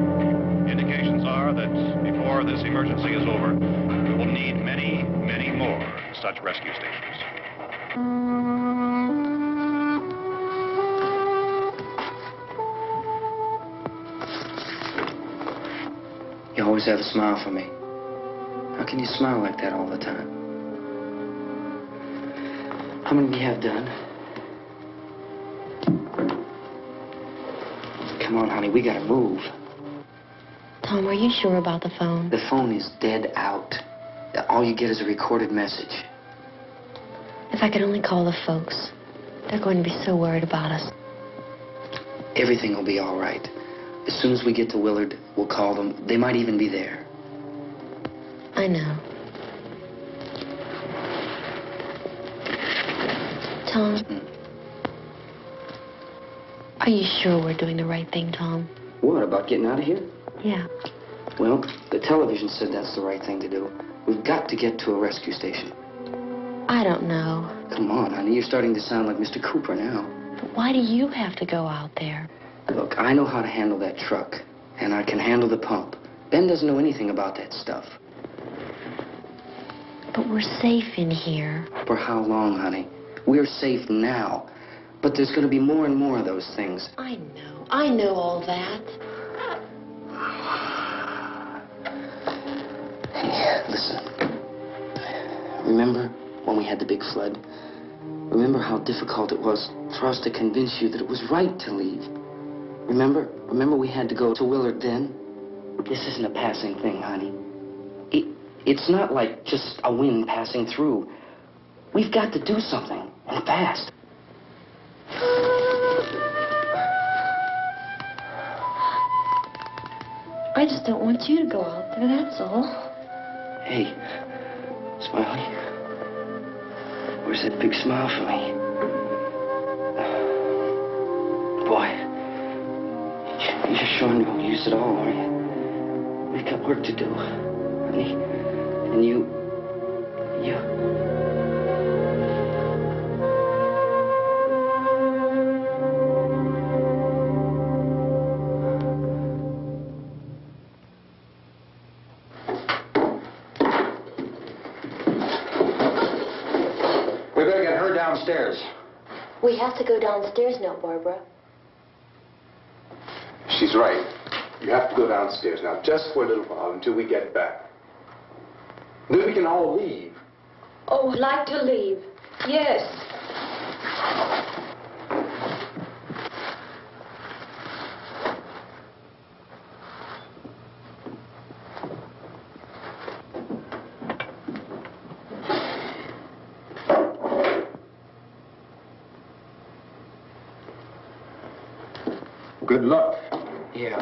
Indications are that before this emergency is over, we will need many, many more such rescue stations. You always have a smile for me. How can you smile like that all the time? How many do you have done? Come on, honey, we gotta move. Tom, are you sure about the phone? The phone is dead out. All you get is a recorded message. If I could only call the folks. They're going to be so worried about us. Everything will be all right. As soon as we get to Willard, we'll call them. They might even be there. I know. Tom? Are you sure we're doing the right thing, Tom? What, about getting out of here? Yeah. Well, the television said that's the right thing to do. We've got to get to a rescue station. I don't know. Come on, honey, you're starting to sound like Mr. Cooper now. But why do you have to go out there? Look, I know how to handle that truck, and I can handle the pump. Ben doesn't know anything about that stuff. But we're safe in here. For how long, honey? We're safe now. But there's going to be more and more of those things. I know. I know all that. Hey, listen. Remember when we had the big flood? Remember how difficult it was for us to convince you that it was right to leave? Remember? Remember we had to go to Willard then? This isn't a passing thing, honey. It's not like just a wind passing through. We've got to do something, and fast. I just don't want you to go out there, that's all. Hey, Smiley. Where's that big smile for me? Boy, you're sure you won't use it all, are you? We've got work to do, honey. And you... We better get her downstairs. We have to go downstairs now, Barbara. She's right. You have to go downstairs now, just for a little while, until we get back. Then we can all leave. Oh, I'd like to leave. Yes. Good luck. Yeah.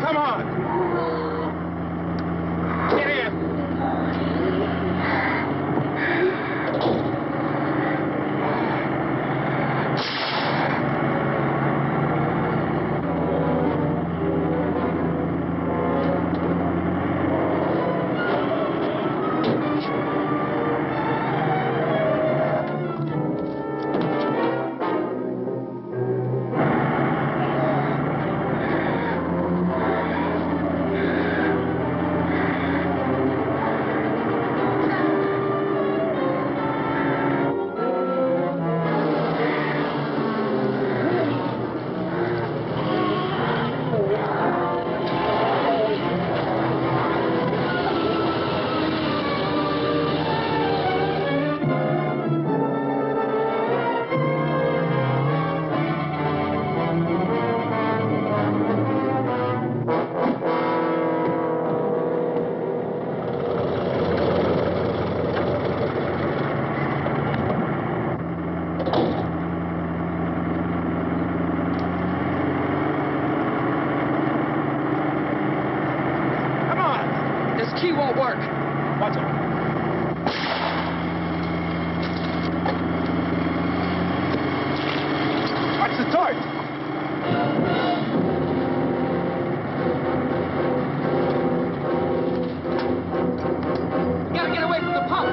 Come on. Get in. Sarge! Gotta get away from the pump.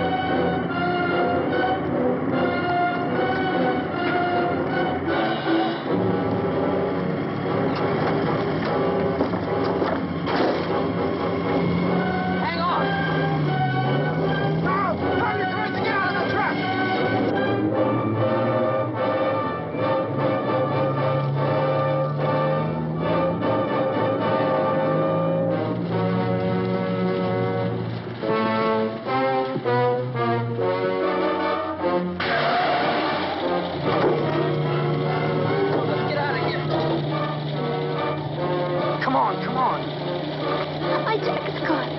Hang on. Now, find your courage to get out of the truck. Let's get out of here. Come on, come on. My jacket's caught.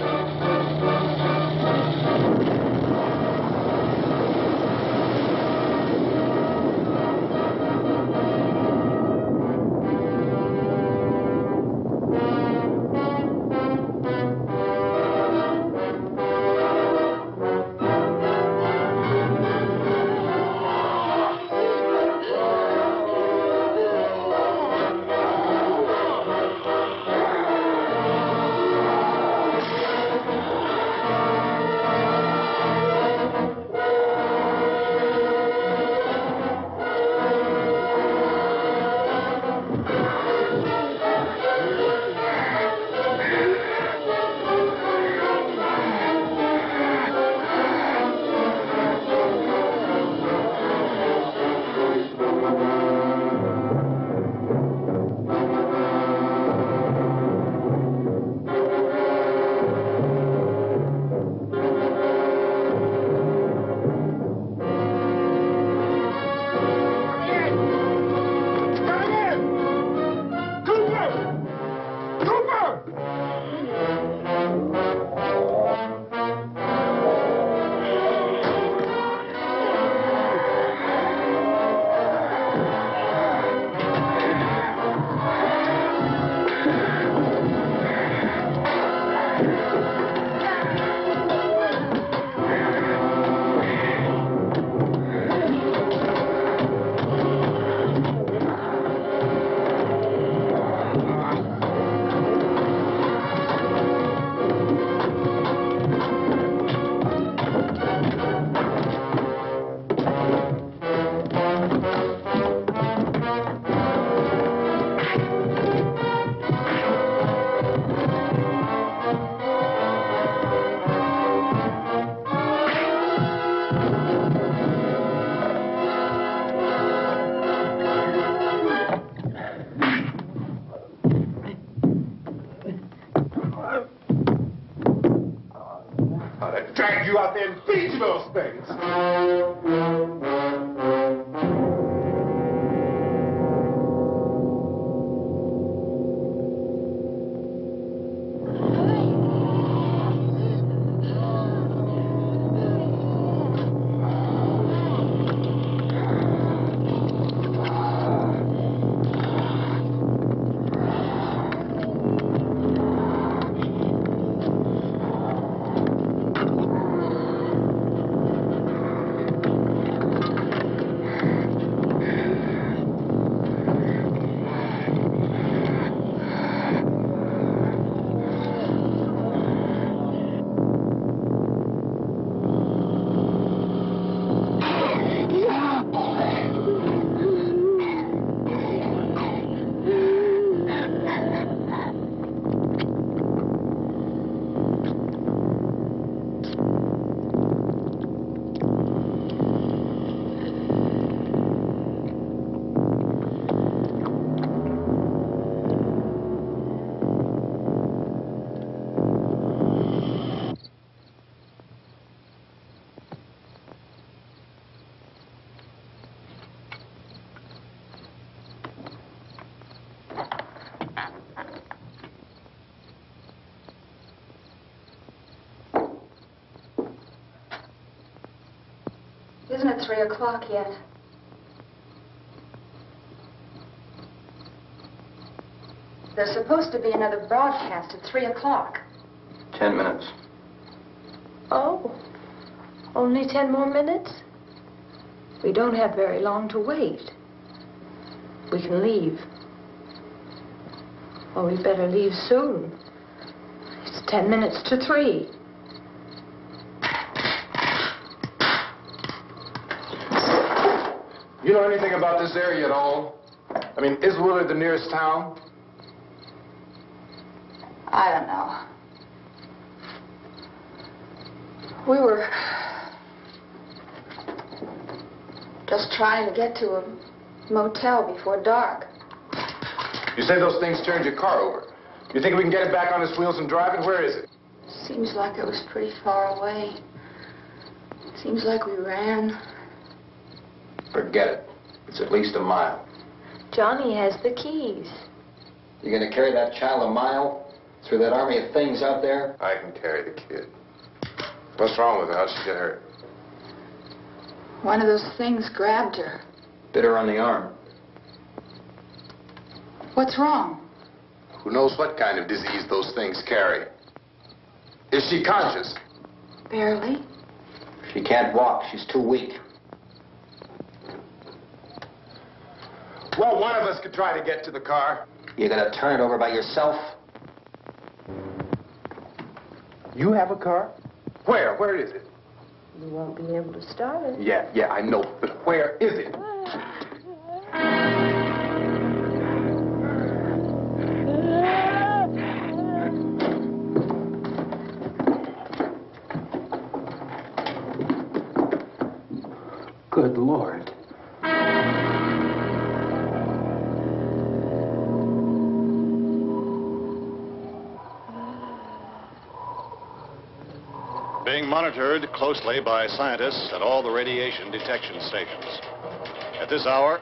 Drag you out there and feed you those things. Isn't it 3 o'clock yet? There's supposed to be another broadcast at 3 o'clock. 10 minutes. Oh, only 10 more minutes? We don't have very long to wait. We can leave. Well, we better leave soon. It's 10 minutes to 3. You know anything about this area at all? I mean, is Willard the nearest town? I don't know. We were just trying to get to a motel before dark. You say those things turned your car over. You think we can get it back on its wheels and drive it? Where is it? Seems like it was pretty far away. Seems like we ran. Forget it. It's at least a mile. Johnny has the keys. You gonna carry that child a mile through that army of things out there? I can carry the kid. What's wrong with her? How'd she get hurt? One of those things grabbed her. Bit her on the arm. What's wrong? Who knows what kind of disease those things carry? Is she conscious? Barely. She can't walk. She's too weak. Well, one of us could try to get to the car. You gonna turn it over by yourself? You have a car? Where? Where is it? You won't be able to start it. Yeah, I know. But where is it? Good Lord. Being monitored closely by scientists at all the radiation detection stations. At this hour,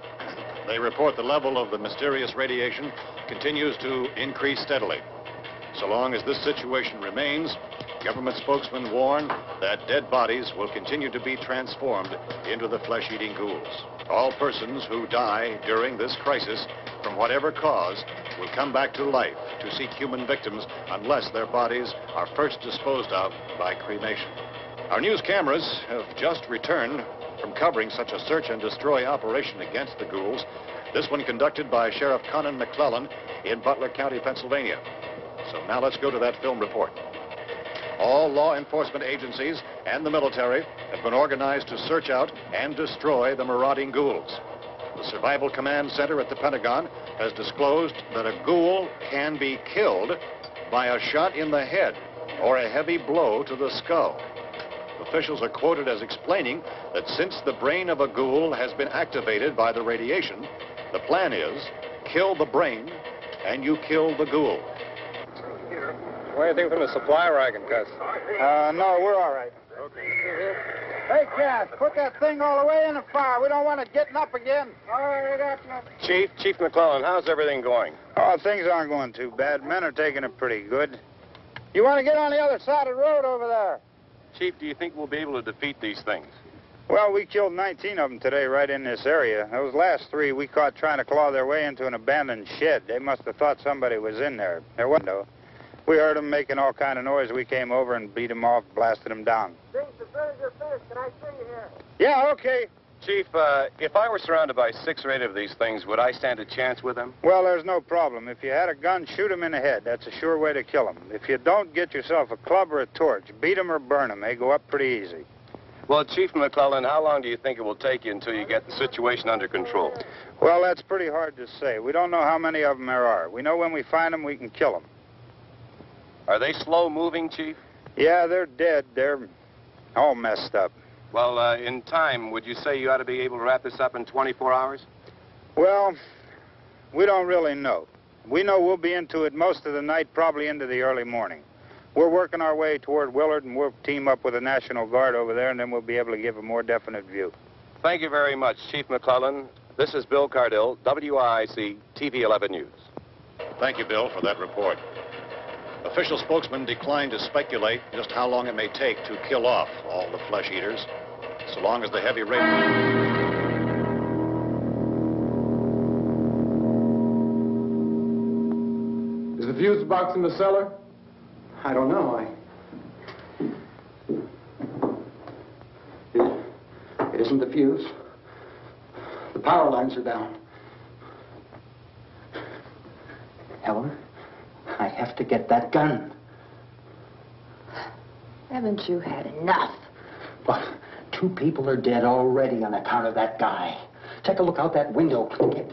they report the level of the mysterious radiation continues to increase steadily. So long as this situation remains, government spokesmen warn that dead bodies will continue to be transformed into the flesh-eating ghouls. All persons who die during this crisis, from whatever cause, will come back to life to seek human victims unless their bodies are first disposed of by cremation. Our news cameras have just returned from covering such a search and destroy operation against the ghouls, this one conducted by Sheriff Conan McClellan in Butler County, Pennsylvania. So now let's go to that film report. All law enforcement agencies and the military have been organized to search out and destroy the marauding ghouls. The Survival Command Center at the Pentagon has disclosed that a ghoul can be killed by a shot in the head or a heavy blow to the skull. Officials are quoted as explaining that since the brain of a ghoul has been activated by the radiation, the plan is kill the brain and you kill the ghoul. What do you think from the supply wagon, Gus? No, we're all right. Hey, Cass, put that thing all the way in the fire. We don't want it getting up again. All right, up. Chief McClellan, how's everything going? Oh, things aren't going too bad. Men are taking it pretty good. You want to get on the other side of the road over there? Chief, do you think we'll be able to defeat these things? Well, we killed 19 of them today right in this area. Those last 3 we caught trying to claw their way into an abandoned shed. They must have thought somebody was in there. There wasn't, though. We heard them making all kind of noise. We came over and beat them off, blasted them down. As soon as you're finished, can I see you here? Yeah, okay. Chief, if I were surrounded by 6 or 8 of these things, would I stand a chance with them? Well, there's no problem. If you had a gun, shoot them in the head. That's a sure way to kill them. If you don't, get yourself a club or a torch. Beat them or burn them. They go up pretty easy. Well, Chief McClellan, how long do you think it will take you until you get the situation under control? Well, that's pretty hard to say. We don't know how many of them there are. We know when we find them, we can kill them. Are they slow-moving, Chief? Yeah, they're dead. They're all messed up. Well, in time, would you say you ought to be able to wrap this up in 24 hours? Well, we don't really know. We know we'll be into it most of the night, probably into the early morning. We're working our way toward Willard, and we'll team up with the National Guard over there, and then we'll be able to give a more definite view. Thank you very much, Chief McClellan. This is Bill Cardill, WIC TV 11 News. Thank you, Bill, for that report. Official spokesmen declined to speculate just how long it may take to kill off all the flesh eaters, so long as the heavy radiation... Is the fuse box in the cellar? I don't know. It isn't the fuse. The power lines are down. Helen, I have to get that gun. Haven't you had enough? But 2 people are dead already on account of that guy. Take a look out that window. Get...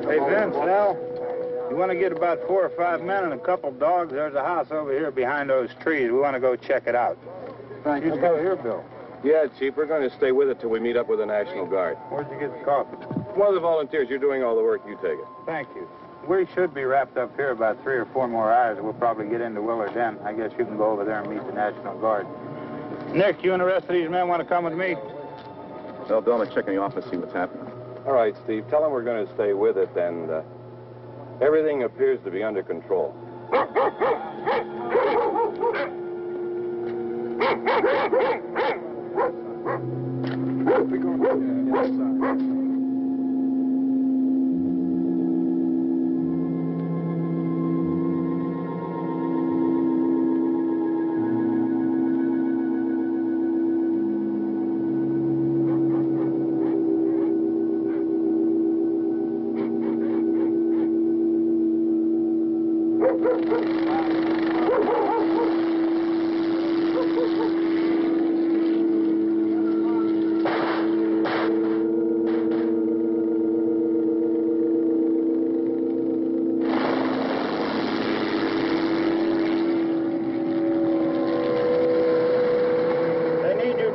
Hey, Vince, Nell, you want to get about 4 or 5 men and a couple dogs? There's a house over here behind those trees. We want to go check it out. Thank you. Go here, Bill. Yeah, Chief, we're going to stay with it till we meet up with the National Guard. Where'd you get the coffee? One of the volunteers. You're doing all the work. You take it. Thank you. We should be wrapped up here about 3 or 4 more hours. We'll probably get into Willard then. I guess you can go over there and meet the National Guard. Nick, you and the rest of these men want to come with me? Well, Bill, I'm checking the office, see what's happening. All right, Steve. Tell them we're going to stay with it, and everything appears to be under control.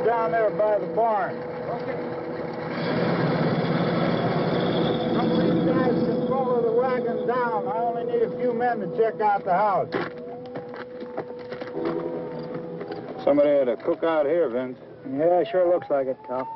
Down there by the barn. Okay. Some of these guys can follow the wagon down. I only need a few men to check out the house. Somebody had a cookout here, Vince. Yeah, sure looks like it, Karl.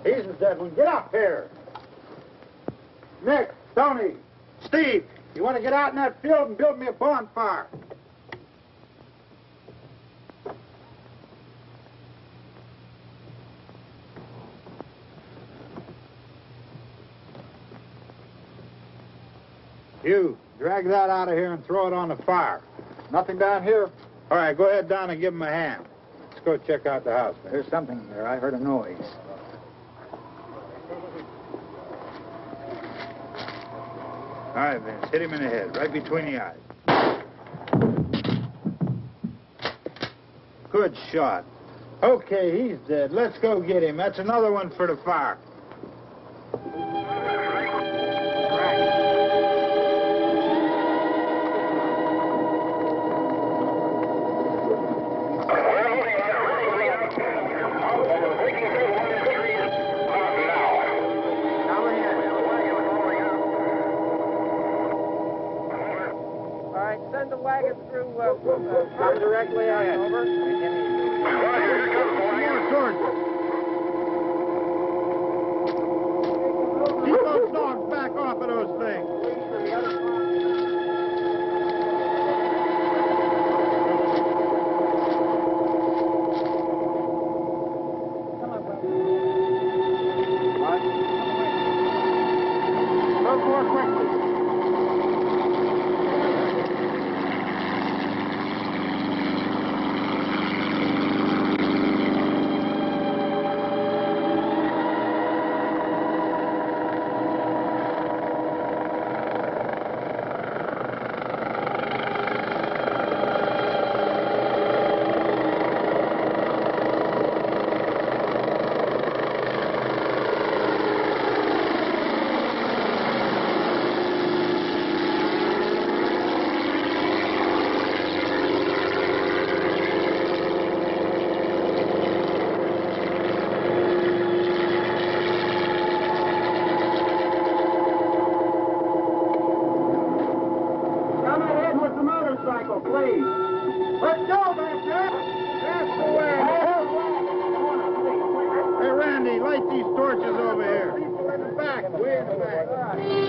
He's the dead one. Get up here. Nick, Tony, Steve, you want to get out in that field and build me a bonfire? You, drag that out of here and throw it on the fire. Nothing down here? All right, go ahead down and give him a hand. Let's go check out the house. There's something there. I heard a noise. All right, Vince, hit him in the head, right between the eyes. Good shot. Okay, he's dead. Let's go get him. That's another one for the fire. Send the wagon through, come directly on over. Keep those dogs back off of those things. Go more quickly. Please. Let's go, back there. That's the way. Hey, Randy, light these torches over here. People in the back. Way in the back.